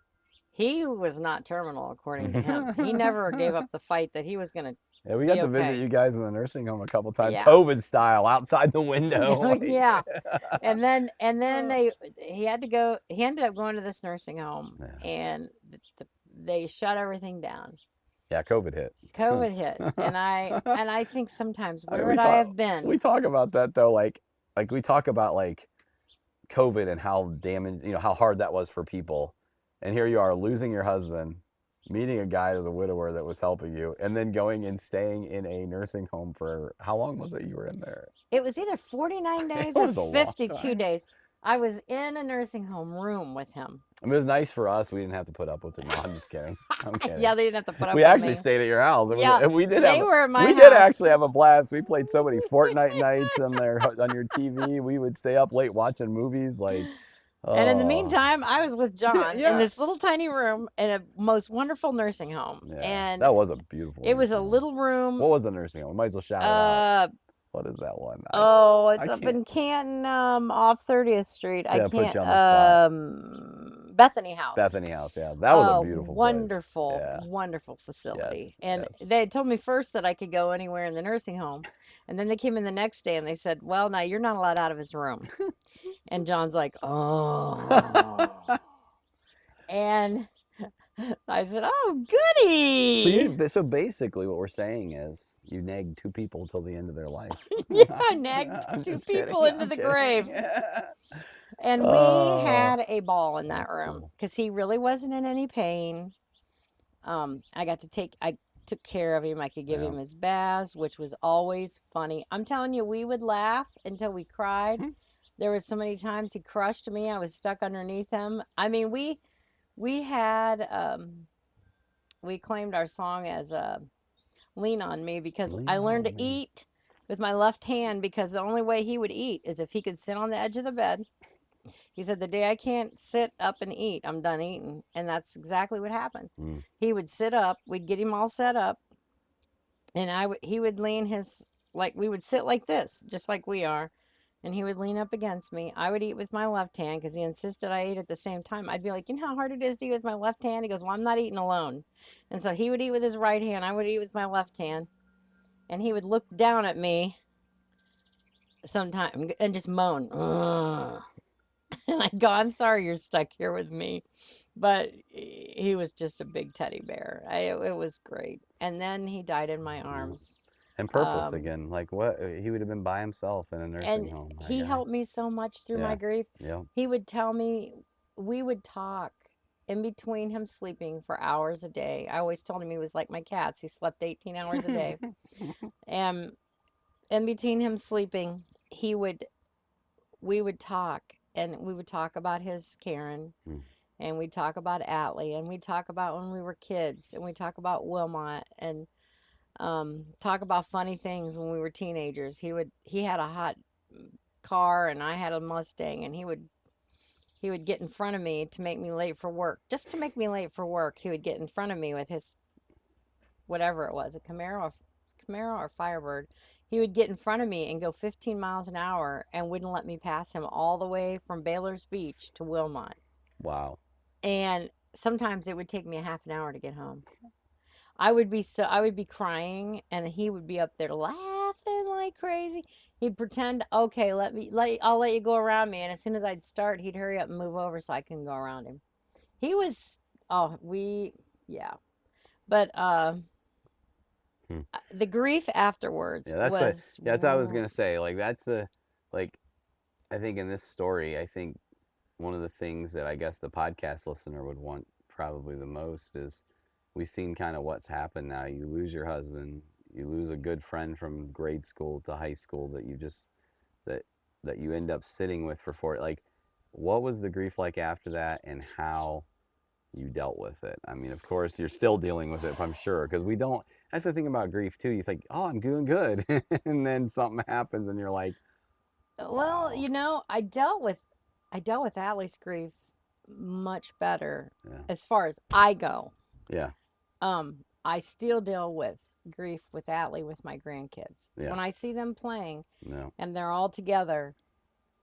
was not terminal, according to him. He never gave up the fight that he was going to. Yeah, we got to visit you guys in the nursing home a couple times, Yeah. COVID style, outside the window. Yeah. And then he ended up going to this nursing home, and they shut everything down. Yeah, COVID hit. COVID hit. And I think sometimes, where would I have been? We talk about that though, like we talk about like COVID and how how hard that was for people. And here you are losing your husband, meeting a guy as a widower that was helping you, and then going and staying in a nursing home for, how long was it you were in there? It was either 49 days or 52 days. I was in a nursing home room with him. I mean, it was nice for us. We didn't have to put up with it. No, I'm just kidding. I'm kidding. Yeah, they didn't have to put up We with actually me. stayed at your house. Yeah, And we did they were at my we did house. actually have a blast. We played so many Fortnite nights on your TV. We would stay up late watching movies. Like, And in the oh, meantime, I was with John in yeah, this little tiny room in a most wonderful nursing home. yeah. And That was a beautiful. it was a nursing home. little room. What was the nursing home? We might as well shout it out. Uh, What is that one? oh, it's I up can't- in Canton, off 30th Street. See, I I put can't. you on the spot. Bethany House. Bethany House. Yeah, that was a beautiful place. Wonderful, Yeah. wonderful facility. Yes, And yes. they had told me first that I could go anywhere in the nursing home. And then they came in the next day and they said, well, now you're not allowed out of his room. And John's like, oh. And I said, oh, goody. So basically, what we're saying is, you nagged two people till the end of their life. Yeah, I nagged I'm two just kidding. people into I'm the kidding. grave. Yeah. And we Oh, had a ball in that that's room cool. because he really wasn't in any pain. I took care of him. I could give Yeah. him his baths, which was always funny. I'm telling you, we would laugh until we cried. There was so many times he crushed me. I was stuck underneath him. I mean, we had we claimed our song as Lean on Me because Lean I learned on to me. eat with my left hand because the only way he would eat is if he could sit on the edge of the bed. He said, the day I can't sit up and eat, I'm done eating. And that's exactly what happened. Mm. He would sit up, we'd get him all set up, and he would lean we would sit like this, just like we are, and he would lean up against me. I would eat with my left hand because he insisted I ate at the same time. I'd be like, you know how hard it is to eat with my left hand? He goes, well, I'm not eating alone. And so he would eat with his right hand, I would eat with my left hand, and he would look down at me sometime and just moan. Ugh. And I go, I'm sorry you're stuck here with me. But he was just a big teddy bear. It was great. And then he died in my arms. And purpose again. Like, what? He would have been by himself in a nursing And home. that he guy. helped me so much through my grief. Yeah. He would tell me, we would talk in between him sleeping for hours a day. I always told him he was like my cats. He slept 18 hours a day. And in between him sleeping, we would talk. And we would talk about his Karen, and we'd talk about Atlee, and we'd talk about when we were kids, and we'd talk about Wilmot, and talk about funny things when we were teenagers. He had a hot car, and I had a Mustang, and he would get in front of me to make me late for work. Just to make me late for work, he would get in front of me with his, whatever it was, a Camaro or Firebird. He would get in front of me and go 15 miles an hour and wouldn't let me pass him all the way from Baylor's Beach to Wilmot. Wow. And sometimes it would take me a half an hour to get home. I would be crying and he would be up there laughing like crazy. He'd pretend, okay, I'll let you go around me. And as soon as I'd start, he'd hurry up and move over so I couldn't go around him. He was, yeah. But, the grief afterwards Yeah, was that's what I was gonna say. Like, I think in this story, I think one of the things that I guess the podcast listener would want probably the most is we've seen kind of what's happened now. You lose your husband, you lose a good friend from grade school to high school that you just that you end up sitting with for 4. Like, what was the grief like after that, and how you dealt with it? I mean, of course, you're still dealing with it, I'm sure, because we don't. That's the thing about grief too. You think, oh, I'm doing good, and then something happens, and you're like, well, I dealt with Allie's grief much better as far as I go. Yeah. I still deal with grief with Atlee with my grandkids. Yeah. When I see them playing No. and they're all together,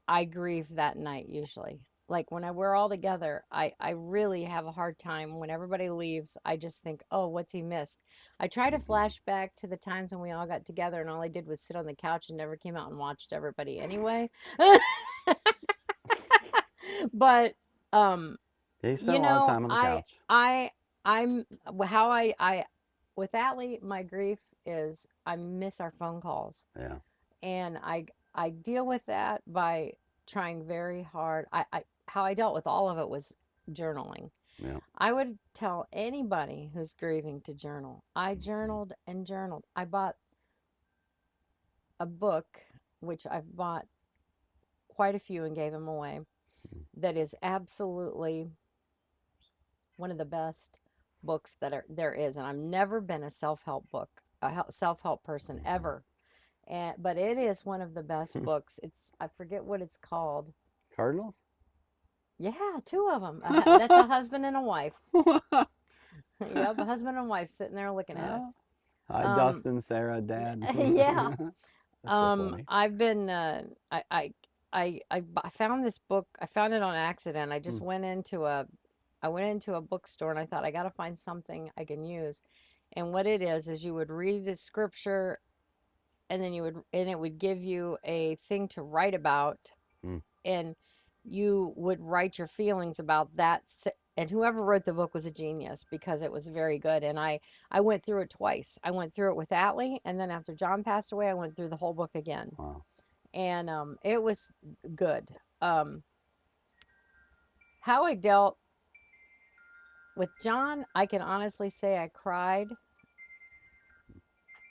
I grieve that night usually. Like when we're all together, I really have a hard time. When everybody leaves, I just think, oh, what's he missed? I try to flash back to the times when we all got together and all I did was sit on the couch and never came out and watched everybody anyway. But Yeah, you spent a lot of time on the couch. With Atlee, my grief is I miss our phone calls. Yeah. And I deal with that by trying very hard. How I dealt with all of it was journaling. Yeah. I would tell anybody who's grieving to journal. I journaled and journaled. I bought a book, which I've bought quite a few and gave them away. That is absolutely one of the best books that there is. And I've never been a self-help person ever. But it is one of the best books. I forget what it's called. Cardinals? Yeah, 2 of them. That's a husband and a wife. Yep, a husband and wife sitting there looking at us. Hi, Dustin, Sarah, Dad. Yeah. That's so funny. I've been I found this book. I found it on accident. I just went into a bookstore and I thought I got to find something I can use. And what it is you would read the scripture and then it would give you a thing to write about, and you would write your feelings about that. And whoever wrote the book was a genius because it was very good. And I went through it twice. I went through it with Atlee, and then after John passed away, I went through the whole book again. Wow. And it was good. How I dealt with John, I can honestly say I cried.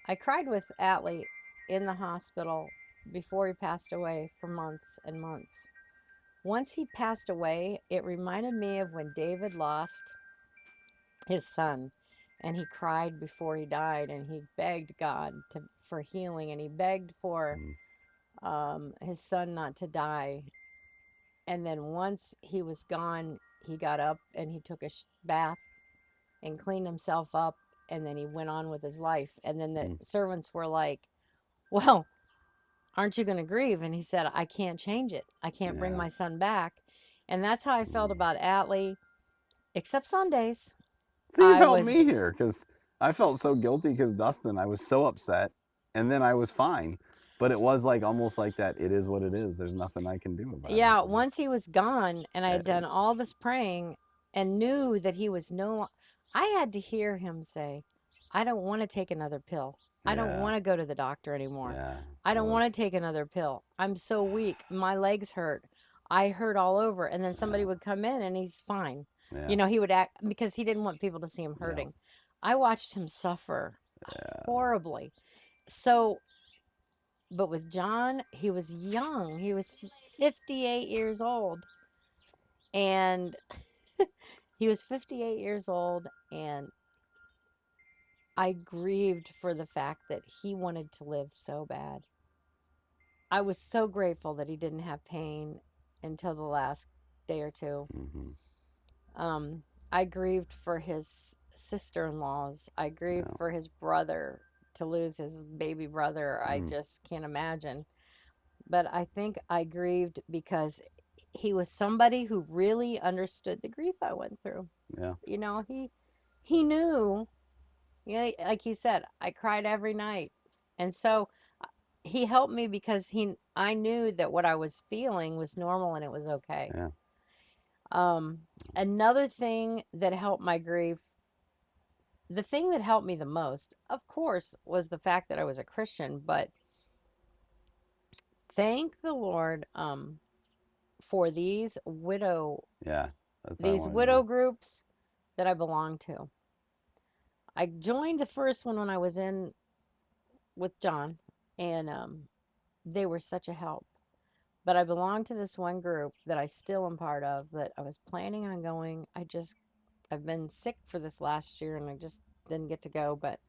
I cried with Atlee in the hospital before he passed away for months and months. Once he passed away, it reminded me of when David lost his son, and he cried before he died, and he begged God for healing, and he begged for his son not to die. And then once he was gone, he got up and he took a bath and cleaned himself up, and then he went on with his life. And then the servants were like, well, aren't you going to grieve? And he said, I can't change it. I can't bring my son back. And that's how I felt about Atlee, except Sundays. See, you helped me here because I felt so guilty because Dustin, I was so upset, and then I was fine. But it was like almost like that. It is what it is. There's nothing I can do about it. Yeah, once he was gone, and I had done all this praying and knew that he was I had to hear him say, I don't want to take another pill. I don't want to go to the doctor anymore. Yeah, I don't want to take another pill. I'm so weak. My legs hurt. I hurt all over. And then somebody would come in and he's fine. Yeah. You know, he would act because he didn't want people to see him hurting. Yeah. I watched him suffer horribly. So, but with John, he was young. He was 58 years old. And he was 58 years old, and I grieved for the fact that he wanted to live so bad. I was so grateful that he didn't have pain until the last day or two. I grieved for his sister-in-laws. I grieved for his brother, to lose his baby brother. I just can't imagine. But I think I grieved because he was somebody who really understood the grief I went through. Yeah. You know, he knew, like he said, I cried every night. And so he helped me because I knew that what I was feeling was normal and it was okay. Yeah. Another thing that helped my grief, the thing that helped me the most, of course, was the fact that I was a Christian, but thank the Lord for these widow groups that I belong to. I joined the first one when I was in with John, and they were such a help. But I belong to this one group that I still am part of, that I was planning on going. I've been sick for this last year and I just didn't get to go. But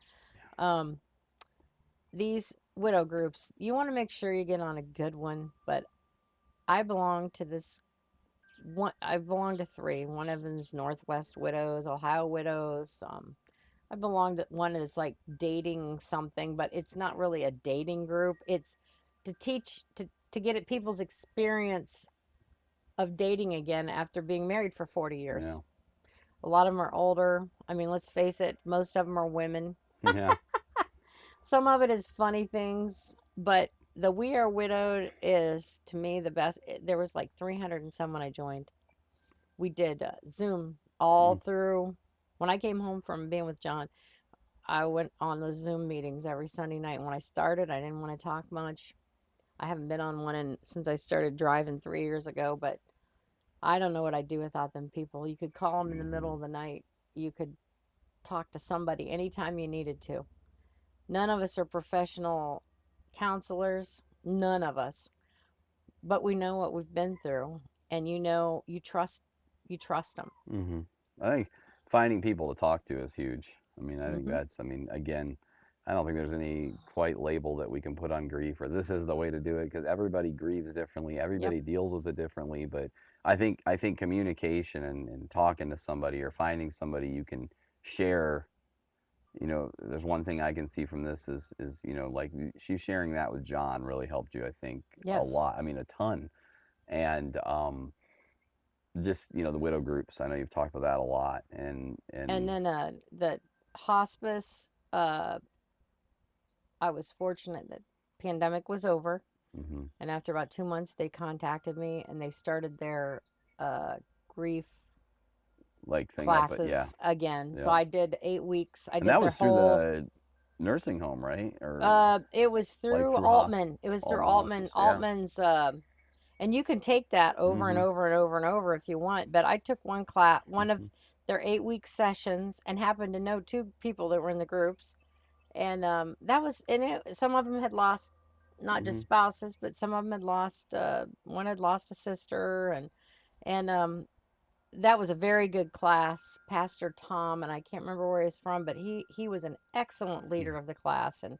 these widow groups, you want to make sure you get on a good one. But I belong to this one. I belong to 3. One of them is Northwest Widows, Ohio Widows. I belong to one that's like dating something, but it's not really a dating group. It's to teach, to get at people's experience of dating again after being married for 40 years. Yeah. A lot of them are older. I mean, let's face it, most of them are women. Yeah. Some of it is funny things, but the We Are Widowed is, to me, the best. There was like 300 and some when I joined. We did Zoom all through. When I came home from being with John, I went on those Zoom meetings every Sunday night. When I started, I didn't want to talk much. I haven't been on one since I started driving 3 years ago, but I don't know what I'd do without them people. You could call them in the middle of the night. You could talk to somebody anytime you needed to. None of us are professional counselors. None of us. but we know what we've been through, and you trust them. Mm-hmm. I think finding people to talk to is huge. I mean, I think Mm-hmm. that's, I mean, again, I don't think there's any quite label that we can put on grief or this is the way to do it because everybody grieves differently. Yep. Everybody deals with it differently. But I think communication and talking to somebody or finding somebody you can share, there's one thing I can see from this is, like she's sharing that with John really helped you, I think, a Yes. lot. I mean, a ton. And, just the widow groups. I know you've talked about that a lot, And and then the hospice. I was fortunate that pandemic was over, mhm, and after about 2 months, they contacted me and they started their grief like thing up, but yeah, classes again. So yeah, I did 8 weeks. I and did that their was through whole. the nursing home, right? Or It was like through through Altman. It was through Alden Altman. Hospice, yeah. Altman's. And you can take that over and Mhm, over and over and over if you want. But I took one of mhm, their 8 week sessions, and happened to know two people that were in the groups, and that was and it. Some of them had lost not just mhm, spouses, but some of them had lost. One had lost a sister, and that was a very good class. Pastor Tom, and I can't remember where he's from, but he was an excellent mhm, leader of the class, and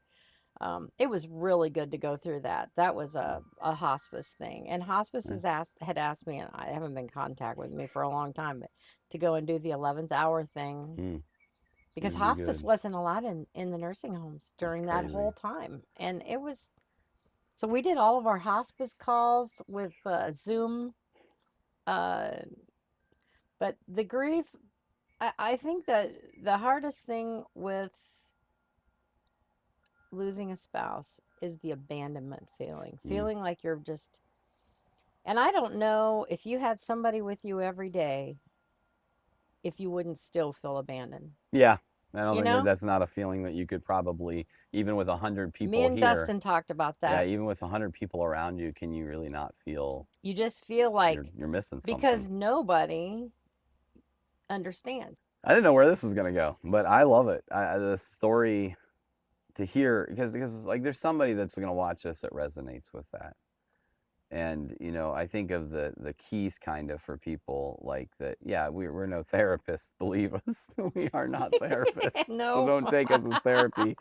it was really good to go through that. That was a hospice thing. And hospice yeah, had asked me, and I haven't been in contact with me for a long time, but to go and do the 11th hour thing, mm, because it'd be hospice good. wasn't allowed in the nursing homes That's during that crazy. whole time. And it was, so we did all of our hospice calls with Zoom. Uh, but the grief, I think that the hardest thing with losing a spouse is the abandonment feeling, Mm. feeling like you're just. And I don't know if you had somebody with you every day, if you wouldn't still feel abandoned. Yeah, I don't You think know, that's not a feeling that you could probably, even with 100 me people and here. Dustin talked about Yeah, that. even with 100 people around you, can you really not feel You just feel like, you're missing something? because nobody understands. I didn't know where this was gonna go, but I love it. The story to hear because like there's somebody that's gonna watch this that resonates with that, and I think of the keys kind of for people like that. Yeah, we're no therapists, believe us, we are not therapists, so No. don't take us as therapy.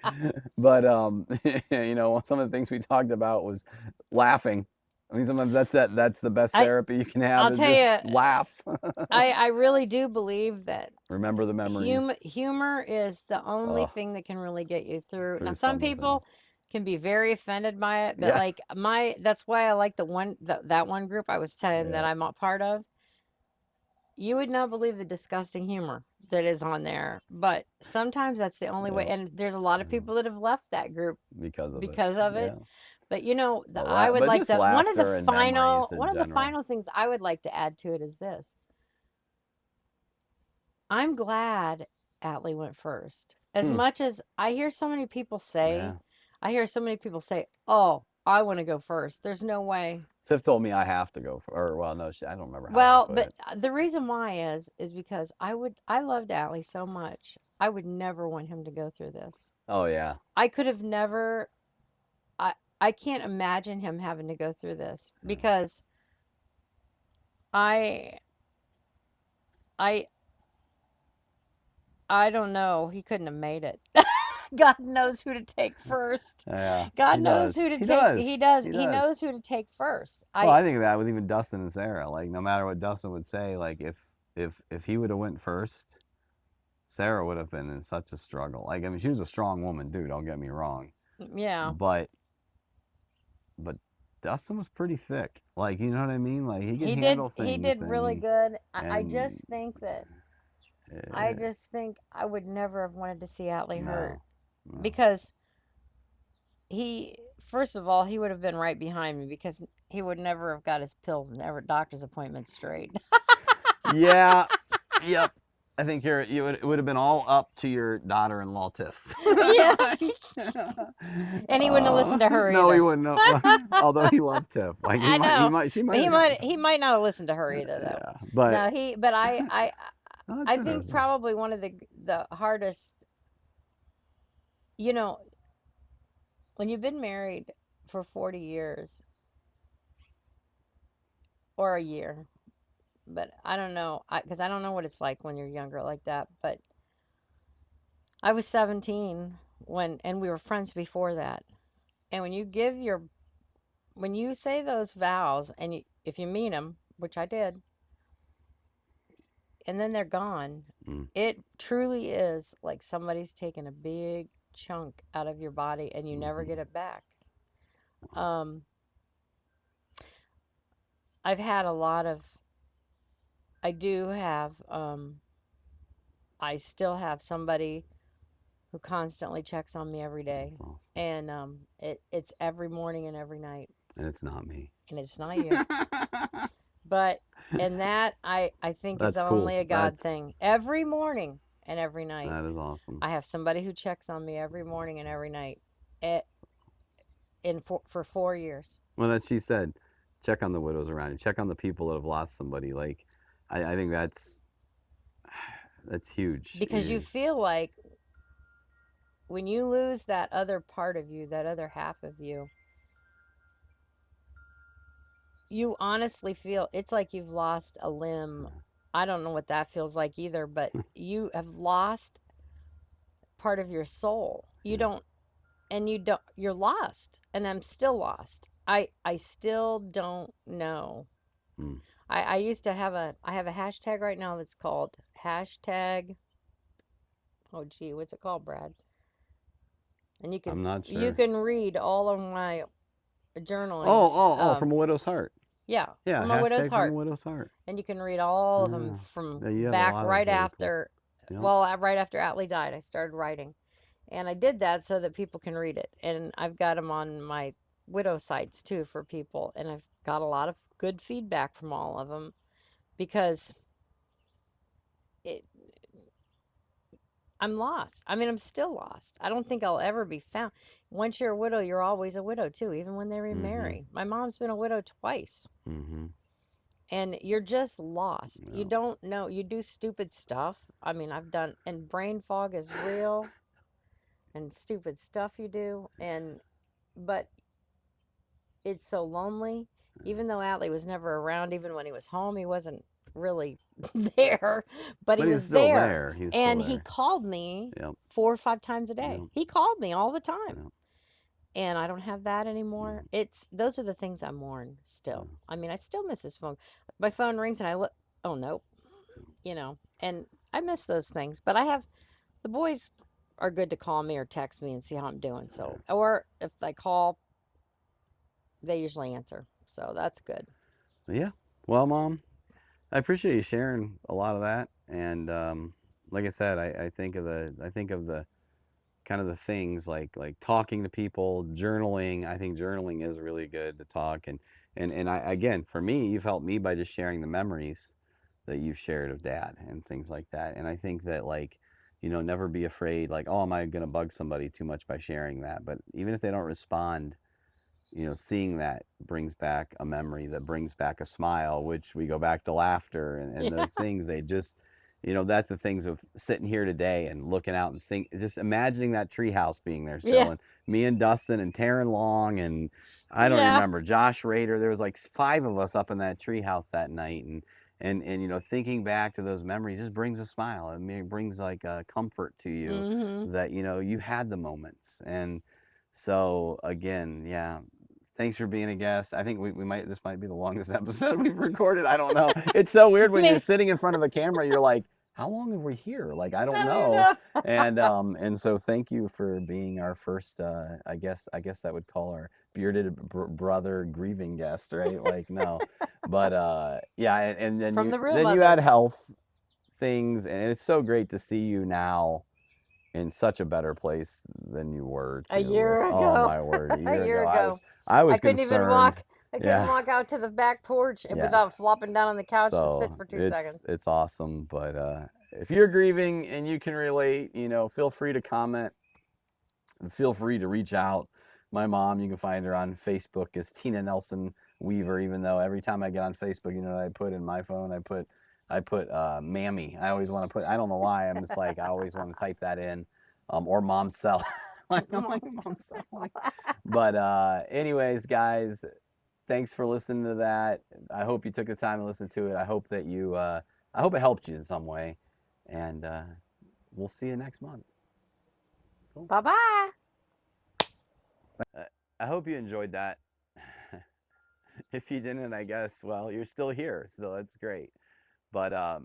But some of the things we talked about was laughing. I mean, sometimes that's the best I therapy you can have I'll is tell just you, laugh. I really do believe that Remember the memories. humor is the only Oh, thing that can really get you through. Now, through some some of the things. people can be very offended by it, but Yeah, like that's why I like that one group I was telling that yeah. I'm a part of. You would not believe the disgusting humor that is on there, but sometimes that's the only way. Yeah, And there's a lot of yeah, people that have left that group because of it. because of it. Yeah, But I but would but like just to, laughter and memories in one of the general. final things I would like to add to it is this. I'm glad Atlee went first. As Hmm. much as Yeah. I hear so many people say, "Oh, I want to go first." There's no way. Tiff told me I have to go for, or well, no, I don't remember how she Well, put but it. the reason why is because I loved Atlee so much. I would never want him to go through this. Oh yeah. I could have never. I can't imagine him having to go through this Yeah. because I I I don't know. He couldn't have made it. God knows who to take first. Yeah. God He knows does. who to He take. does. He does. He He does. knows who to take first. Well, I think of that with even Dustin and Sarah. Like no matter what Dustin would say, like if he would have went first, Sarah would have been in such a struggle. Like I mean, she was a strong woman, dude. Don't get me wrong. Yeah. But Dustin was pretty thick. Like you know what I mean? Like he could handle He things did really good. I and just think that I uh, just think I would never have wanted to see Atlee hurt no, no. because he, first of all, he would have been right behind me because he would never have got his pills and ever doctor's appointments straight. Yeah, yep. I think it would have been all up to your daughter-in-law Tiff. Yeah. And he wouldn't have listened to her No, either. he wouldn't have. Although he loved Tiff. Like I know. she But might have gotten. he might not have listened to her either though. Yeah, but No, but no, that's I think interesting. probably one of the hardest, you know, when you've been married for 40 years, or a year. But I don't know, because I don't know what it's like when you're younger like that. But I was 17 and we were friends before that. And when you say those vows, and if you mean them, which I did, and then they're gone, it truly is like somebody's taken a big chunk out of your body and you never get it back. I've had a lot of, I do have, I still have somebody who constantly checks on me every day. That's awesome. And it's every morning and every night. And it's not me. And it's not you. But, and that I think That's is cool. only a God thing. Every morning and every night. That is awesome. I have somebody who checks on me every morning and every night for 4 years. Well, that she said, check on the widows around you. Check on the people that have lost somebody. Like, I think that's huge. Because you feel like when you lose that other part of you, that other half of you, you honestly feel it's like you've lost a limb. I don't know what that feels like either, but you have lost part of your soul. You're lost, and I'm still lost. I still don't know. I used to have I have a hashtag right now that's called hashtag, oh gee, what's it called, Brad? And you can, I'm not sure. You can read all of my journalings. From a widow's heart. Yeah, from a widow's heart. From a widow's heart. And you can read all of them from back right after, right after Atlee died. I started writing, and I did that so that people can read it. And I've got them on my widow sites too for people, and I've got a lot of good feedback from all of them, because I'm lost. I mean, I'm still lost. I don't think I'll ever be found. Once you're a widow, you're always a widow too, even when they remarry. My mom's been a widow twice. And you're just lost. You don't know. You do stupid stuff. I mean, and brain fog is real, and stupid stuff you do. But it's so lonely. Even though Atlee was never around, even when he was home, he wasn't really there, but he was still there. And he called me 4 or 5 times a day. He called me all the time. And I don't have that anymore. Those are the things I mourn still. I mean, I still miss his phone. My phone rings and I look, oh no, and I miss those things. But the boys are good to call me or text me and see how I'm doing. So, or if I call, they usually answer. So that's good. Yeah. Well, Mom, I appreciate you sharing a lot of that. And like I said, I think of the kind of the things like talking to people, journaling. I think journaling is really good to talk. And I, again, for me, you've helped me by just sharing the memories that you've shared of Dad and things like that. And I think that, never be afraid, oh, am I going to bug somebody too much by sharing that? But even if they don't respond, seeing that brings back a memory, that brings back a smile, which we go back to laughter and those things. They just, that's the things of sitting here today and looking out and just imagining that treehouse being there still. And me and Dustin and Taryn Long and I don't remember, Josh Rader. There was 5 of us up in that treehouse that night. And thinking back to those memories just brings a smile. I mean, it brings a comfort to you that, you had the moments. And so again, thanks for being a guest. I think this might be the longest episode we've recorded. I don't know. It's so weird when you're sitting in front of a camera, you're like, how long have we here? I don't know. And so thank you for being our first, I guess that would call our bearded brother grieving guest, right? No, but and then you had health things, and it's so great to see you now in such a better place than you were a year ago. Oh my word, a year ago. I was couldn't concerned. Even walk. I couldn't walk out to the back porch without flopping down on the couch to sit for 2 seconds. It's awesome. But if you're grieving and you can relate, feel free to comment. Feel free to reach out. My mom, you can find her on Facebook as Tina Nelson Weaver, even though every time I get on Facebook, what I put in my phone? I put Mammy. I always want to put, I don't know why. I'm just I always want to type that in. Or Mom Cell. I'm like Mom Cell. But anyways, guys, thanks for listening to that. I hope you took the time to listen to it. I hope that you, I hope it helped you in some way. And we'll see you next month. Cool. Bye-bye. I hope you enjoyed that. If you didn't, I guess, well, you're still here, so that's great. But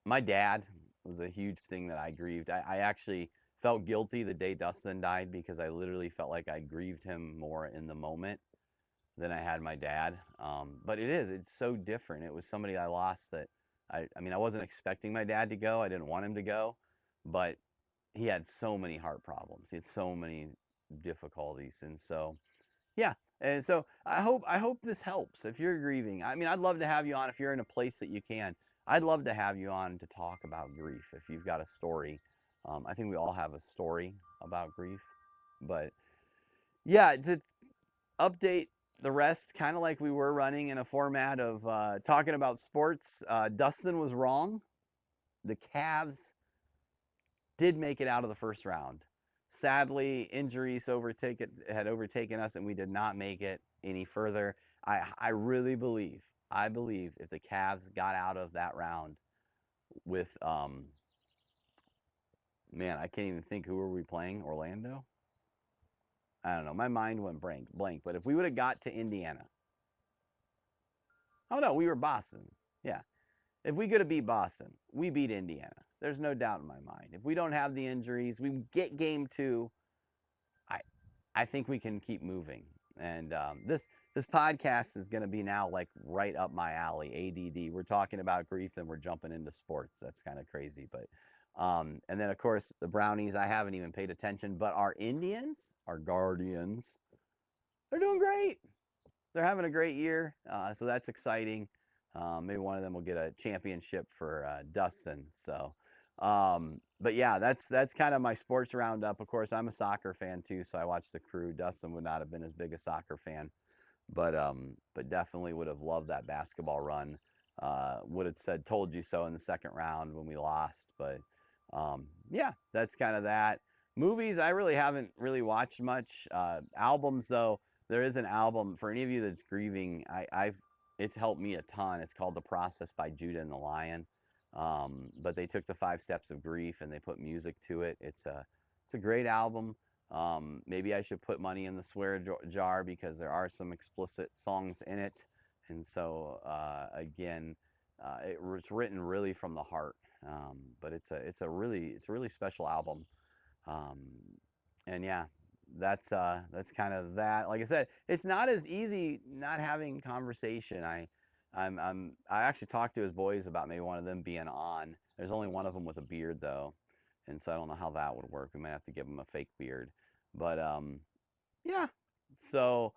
my dad was a huge thing that I grieved. I actually felt guilty the day Dustin died because I literally felt like I grieved him more in the moment than I had my dad. But it's so different. It was somebody I lost that, I mean, I wasn't expecting my dad to go. I didn't want him to go, but he had so many heart problems. He had so many difficulties. And so, yeah. And so I hope this helps if you're grieving. I mean, I'd love to have you on if you're in a place that you can. I'd love to have you on to talk about grief if you've got a story. I think we all have a story about grief. But yeah, to update the rest, kind of like we were running in a format of talking about sports, Dustin was wrong. The Cavs did make it out of the first round. Sadly, injuries had overtaken us, and we did not make it any further. I really believe, if the Cavs got out of that round with, man, I can't even think, who were we playing? Orlando? I don't know. My mind went blank. But if we would have got to Indiana. Oh, no, we were Boston. Yeah. If we could have beat Boston, we beat Indiana. There's no doubt in my mind. If we don't have the injuries, we get game 2. I think we can keep moving. And this podcast is going to be now like right up my alley, ADD. We're talking about grief and we're jumping into sports. That's kind of crazy. But and then, of course, the Brownies, I haven't even paid attention. But our Indians, our Guardians, they're doing great. They're having a great year. So that's exciting. Maybe one of them will get a championship for Dustin. So, but yeah, that's kind of my sports roundup. Of course, I'm a soccer fan too, so I watched the Crew. Dustin would not have been as big a soccer fan, but definitely would have loved that basketball run. Would have said "told you so" in the second round when we lost. But yeah, that's kind of that. Movies, I really haven't watched much. Albums though, there is an album for any of you that's grieving. It's helped me a ton. It's called The Process by Judah and the Lion. But they took the 5 steps of grief and they put music to it. It's a great album. Maybe I should put money in the swear jar because there are some explicit songs in it. And so, again, it's written really from the heart. But it's a really special album. And yeah, that's kind of that. Like I said, it's not as easy not having conversation. I actually talked to his boys about maybe one of them being on. There's only one of them with a beard though, and so I don't know how that would work. We might have to give him a fake beard. But yeah. So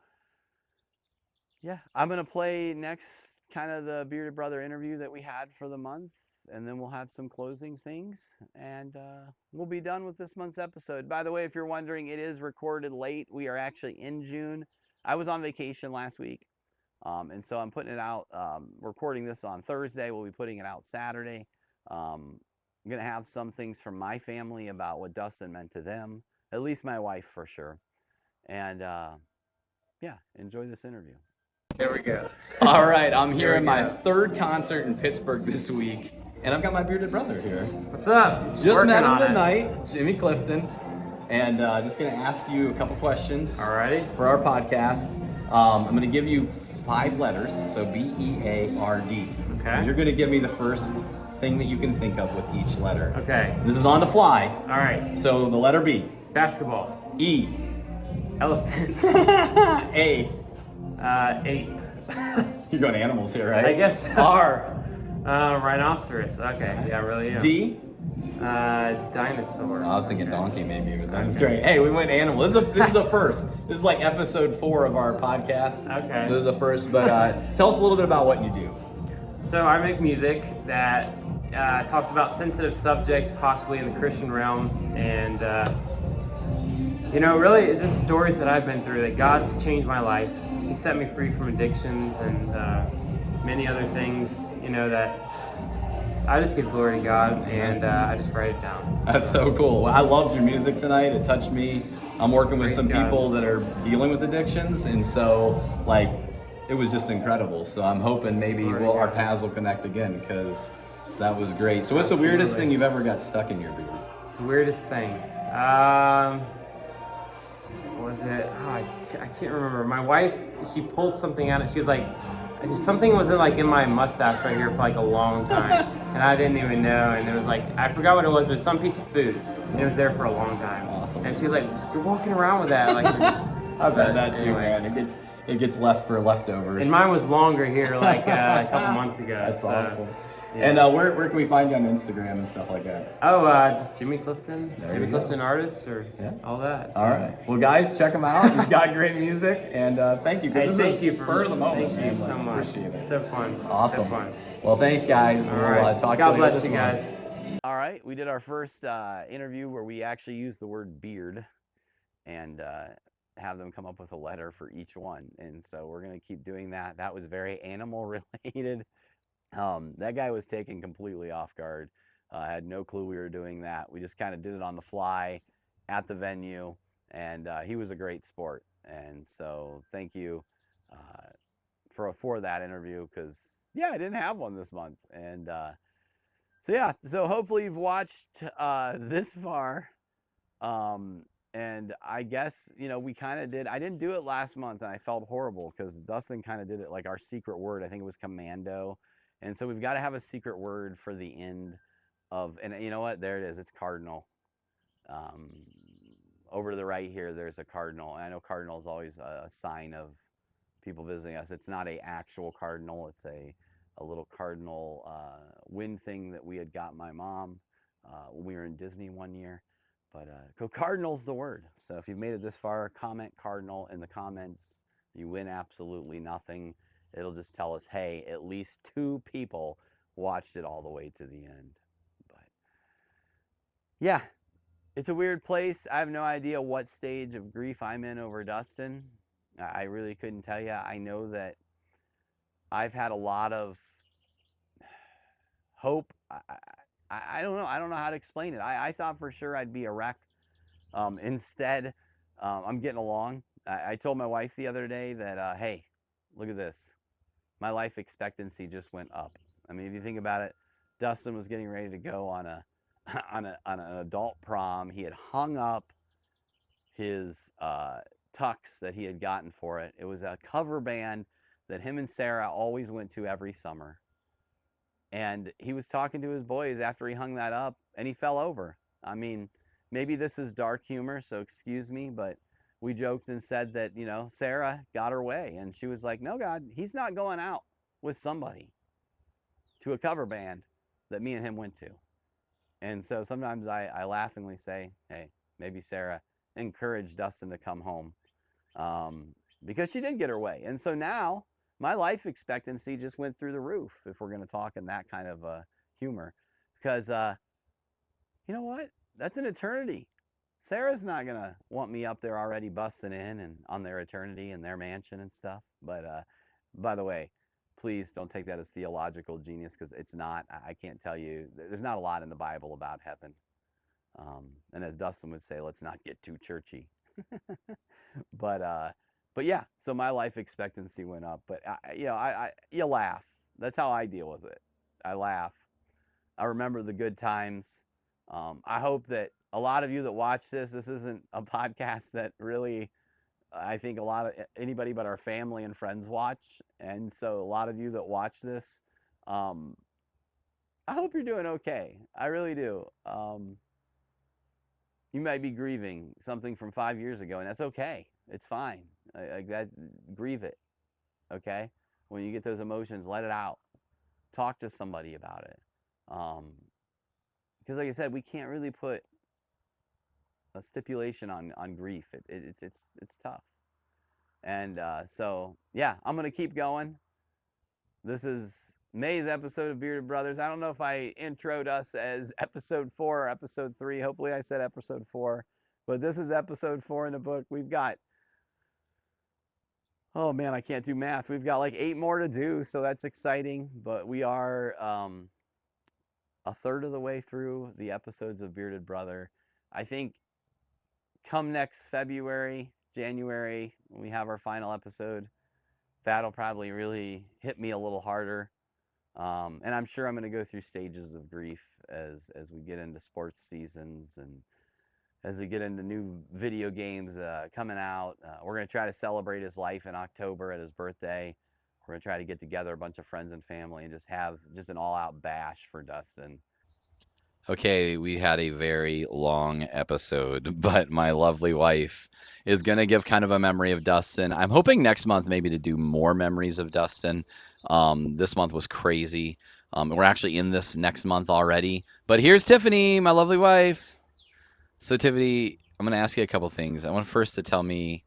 yeah, I'm gonna play next kind of the Bearded Brother interview that we had for the month, and then we'll have some closing things, and we'll be done with this month's episode. By the way, if you're wondering, it is recorded late. We are actually in June. I was on vacation last week, and so I'm putting it out, recording this on Thursday. We'll be putting it out Saturday. I'm going to have some things from my family about what Dustin meant to them, at least my wife for sure. And yeah, enjoy this interview. There we go. All right, I'm here at my 3rd concert in Pittsburgh this week. And I've got my bearded brother here. What's up? Just met him tonight, Jimmy Clifton. And just going to ask you a couple questions. Alrighty. For our podcast. I'm going to give you 5 letters, so B-E-A-R-D. Okay. And you're going to give me the first thing that you can think of with each letter. Okay. This is on the fly. Alright. So the letter B. Basketball. E. Elephant. A. Ape. You're going animals here, right? I guess so. R. Rhinoceros. Okay. Yeah, really. Yeah. D. Dinosaur. I was thinking donkey maybe, but that's Okay. great. Hey, we went animal. This is the first. This is like episode 4 of our podcast. Okay. So this is the first, but tell us a little bit about what you do. So I make music that talks about sensitive subjects, possibly in the Christian realm, and really it's just stories that I've been through, that God's changed my life. He set me free from addictions and many other things, that I just give glory to God, and I just write it down. That's so cool. I loved your music tonight. It touched me. I'm working with Praise some God. people that are dealing with addictions, and so it was just incredible. So I'm hoping maybe our paths will connect again, because that was great. So what's the weirdest thing you've ever got stuck in your beard? Weirdest thing. What was it? Oh, I can't remember. My wife, she pulled something out. She was like, something was in my mustache right here for like a long time, and I didn't even know. And it was like, I forgot what it was, but some piece of food, and it was there for a long time. Awesome. And she was like, "You're walking around with that." Like, I've had that too, man. It gets left for leftovers. And mine was longer here, like a couple months ago. That's so, awesome. Yeah. And where can we find you on Instagram and stuff like that? Oh, just Jimmy Clifton, There you go. Artist, or all that. So. All right. Well, guys, check him out. He's got great music, and thank you. Hey, This was for spur of the moment. Thank you man. so much. Appreciate it. So fun. Awesome. So fun. Well, thanks, guys. All We'll right. talk God to you later bless this you month. guys. All right, we did our first interview where we actually used the word beard and have them come up with a letter for each one. And so we're going to keep doing that. That was very animal related. That guy was taken completely off guard. I had no clue we were doing that. We just kind of did it on the fly at the venue, and he was a great sport. And so thank you for that interview, because I didn't have one this month. And so hopefully you've watched this far. And I guess, we kind of did. I didn't do it last month, and I felt horrible because Dustin kind of did it like our secret word. I think it was commando. And so we've got to have a secret word for the end of, and you know what? There it is. It's cardinal. Over to the right here, there's a cardinal. And I know cardinal is always a sign of people visiting us. It's not a actual cardinal. It's a little cardinal wind thing that we had got my mom when we were in Disney one year. But cardinal's the word. So if you've made it this far, comment cardinal in the comments. You win absolutely nothing. It'll just tell us, hey, at least 2 people watched it all the way to the end. But yeah, it's a weird place. I have no idea what stage of grief I'm in over Dustin. I really couldn't tell you. I know that I've had a lot of hope. I don't know. I don't know how to explain it. I thought for sure I'd be a wreck. Instead, I'm getting along. I told my wife the other day that, hey, look at this. My life expectancy just went up. I mean, if you think about it, Dustin was getting ready to go on an adult prom. He had hung up his tux that he had gotten for it. It was a cover band that him and Sarah always went to every summer. And he was talking to his boys after he hung that up, and he fell over. I mean, maybe this is dark humor, so excuse me, but we joked and said that, Sarah got her way. And she was like, no, God, he's not going out with somebody to a cover band that me and him went to. And so sometimes I laughingly say, hey, maybe Sarah encouraged Dustin to come home because she did get her way. And so now my life expectancy just went through the roof, if we're going to talk in that kind of humor. Because, you know what? That's an eternity. Sarah's not going to want me up there already busting in and on their eternity and their mansion and stuff. But by the way, please don't take that as theological genius, because it's not. I can't tell you. There's not a lot in the Bible about heaven. And as Dustin would say, let's not get too churchy. But yeah, so my life expectancy went up. But, you laugh. That's how I deal with it. I laugh. I remember the good times. I hope that a lot of you that watch this isn't a podcast that really, I think anybody but our family and friends watch. And so a lot of you that watch this, I hope you're doing okay. I really do. You might be grieving something from 5 years ago, and that's okay. It's fine. Like that, grieve it. Okay? When you get those emotions, let it out. Talk to somebody about it. Because like I said, we can't really put a stipulation on grief. It's tough. And so, yeah, I'm going to keep going. This is May's episode of Bearded Brothers. I don't know if I introed us as episode 4 or episode 3. Hopefully I said episode 4. But this is episode 4 in the book. We've got, oh man, I can't do math. We've got like 8 more to do, so that's exciting. But we are a third of the way through the episodes of Bearded Brother. I think come next February, January, when we have our final episode, that'll probably really hit me a little harder. And I'm sure I'm going to go through stages of grief as we get into sports seasons and as we get into new video games coming out. We're going to try to celebrate his life in October at his birthday. We're going to try to get together a bunch of friends and family and just have just an all-out bash for Dustin. Okay, we had a very long episode, but my lovely wife is going to give kind of a memory of Dustin. I'm hoping next month maybe to do more memories of Dustin. This month was crazy. We're actually in this next month already. But here's Tiffany, my lovely wife. So, Tiffany, I'm going to ask you a couple things. I want first to tell me,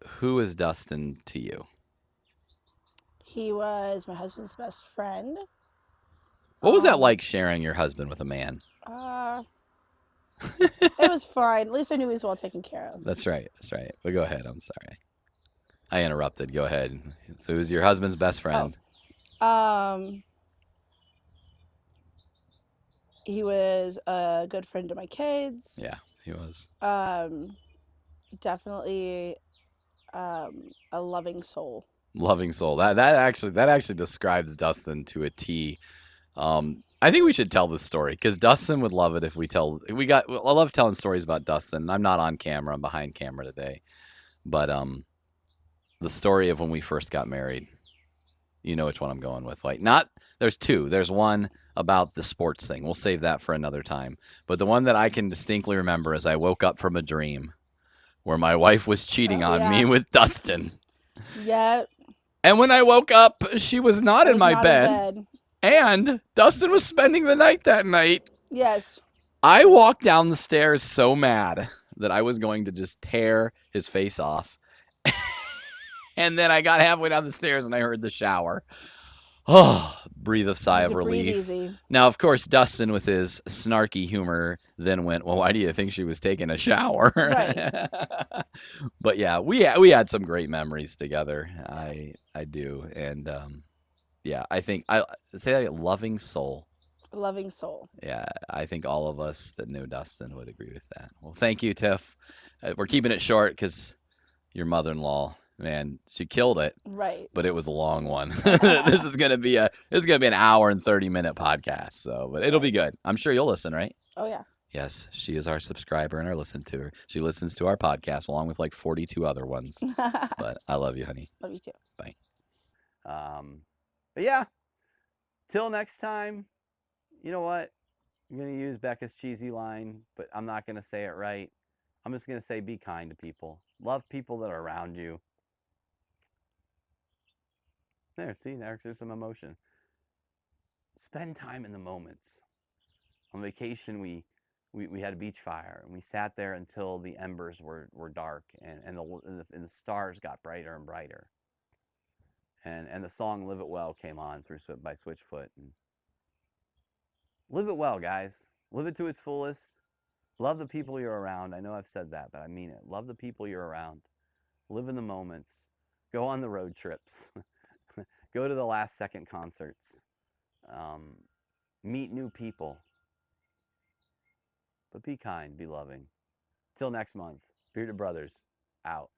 who is Dustin to you? He was my husband's best friend. What was that like sharing your husband with a man? It was fine. At least I knew he was well taken care of. That's right. That's right. But go ahead. I'm sorry. I interrupted. Go ahead. So who's your husband's best friend? He was a good friend to my kids. Yeah, he was. Definitely a loving soul. Loving soul. That actually describes Dustin to a T. I think we should tell this story because Dustin would love it if we tell. I love telling stories about Dustin. I'm not on camera. I'm behind camera today, but the story of when we first got married. You know which one I'm going with. Like, not there's two. There's one about the sports thing. We'll save that for another time. But the one that I can distinctly remember is I woke up from a dream where my wife was cheating on me with Dustin. Yep. And when I woke up, she was not in my bed. And Dustin was spending the night that night. Yes. I walked down the stairs so mad that I was going to just tear his face off. And then I got halfway down the stairs and I heard the shower. Oh, breathe a sigh of relief. Easy. Now, of course, Dustin, with his snarky humor, then went, "Well, why do you think she was taking a shower?" Right. But yeah, we had some great memories together. I do, and yeah, I think I say that loving soul. Loving soul. Yeah, I think all of us that know Dustin would agree with that. Well, thank you, Tiff. We're keeping it short because your mother-in-law. Man, she killed it. Right. But it was a long one. This is gonna be an hour and 30-minute podcast. So, but it'll be good. I'm sure you'll listen, right? Oh yeah. Yes, she is our subscriber and our listen to her. She listens to our podcast along with like 42 other ones. But I love you, honey. Love you too. Bye. But yeah, till next time. You know what? I'm gonna use Becca's cheesy line, but I'm not gonna say it right. I'm just gonna say, be kind to people. Love people that are around you. There's some emotion. Spend time in the moments. On vacation, we had a beach fire, and we sat there until the embers were dark, and the stars got brighter and brighter. And the song "Live It Well" came on by Switchfoot. And live it well, guys. Live it to its fullest. Love the people you're around. I know I've said that, but I mean it. Love the people you're around. Live in the moments. Go on the road trips. Go to the last second concerts. Meet new people. But be kind, be loving. Till next month, Bearded Brothers, out.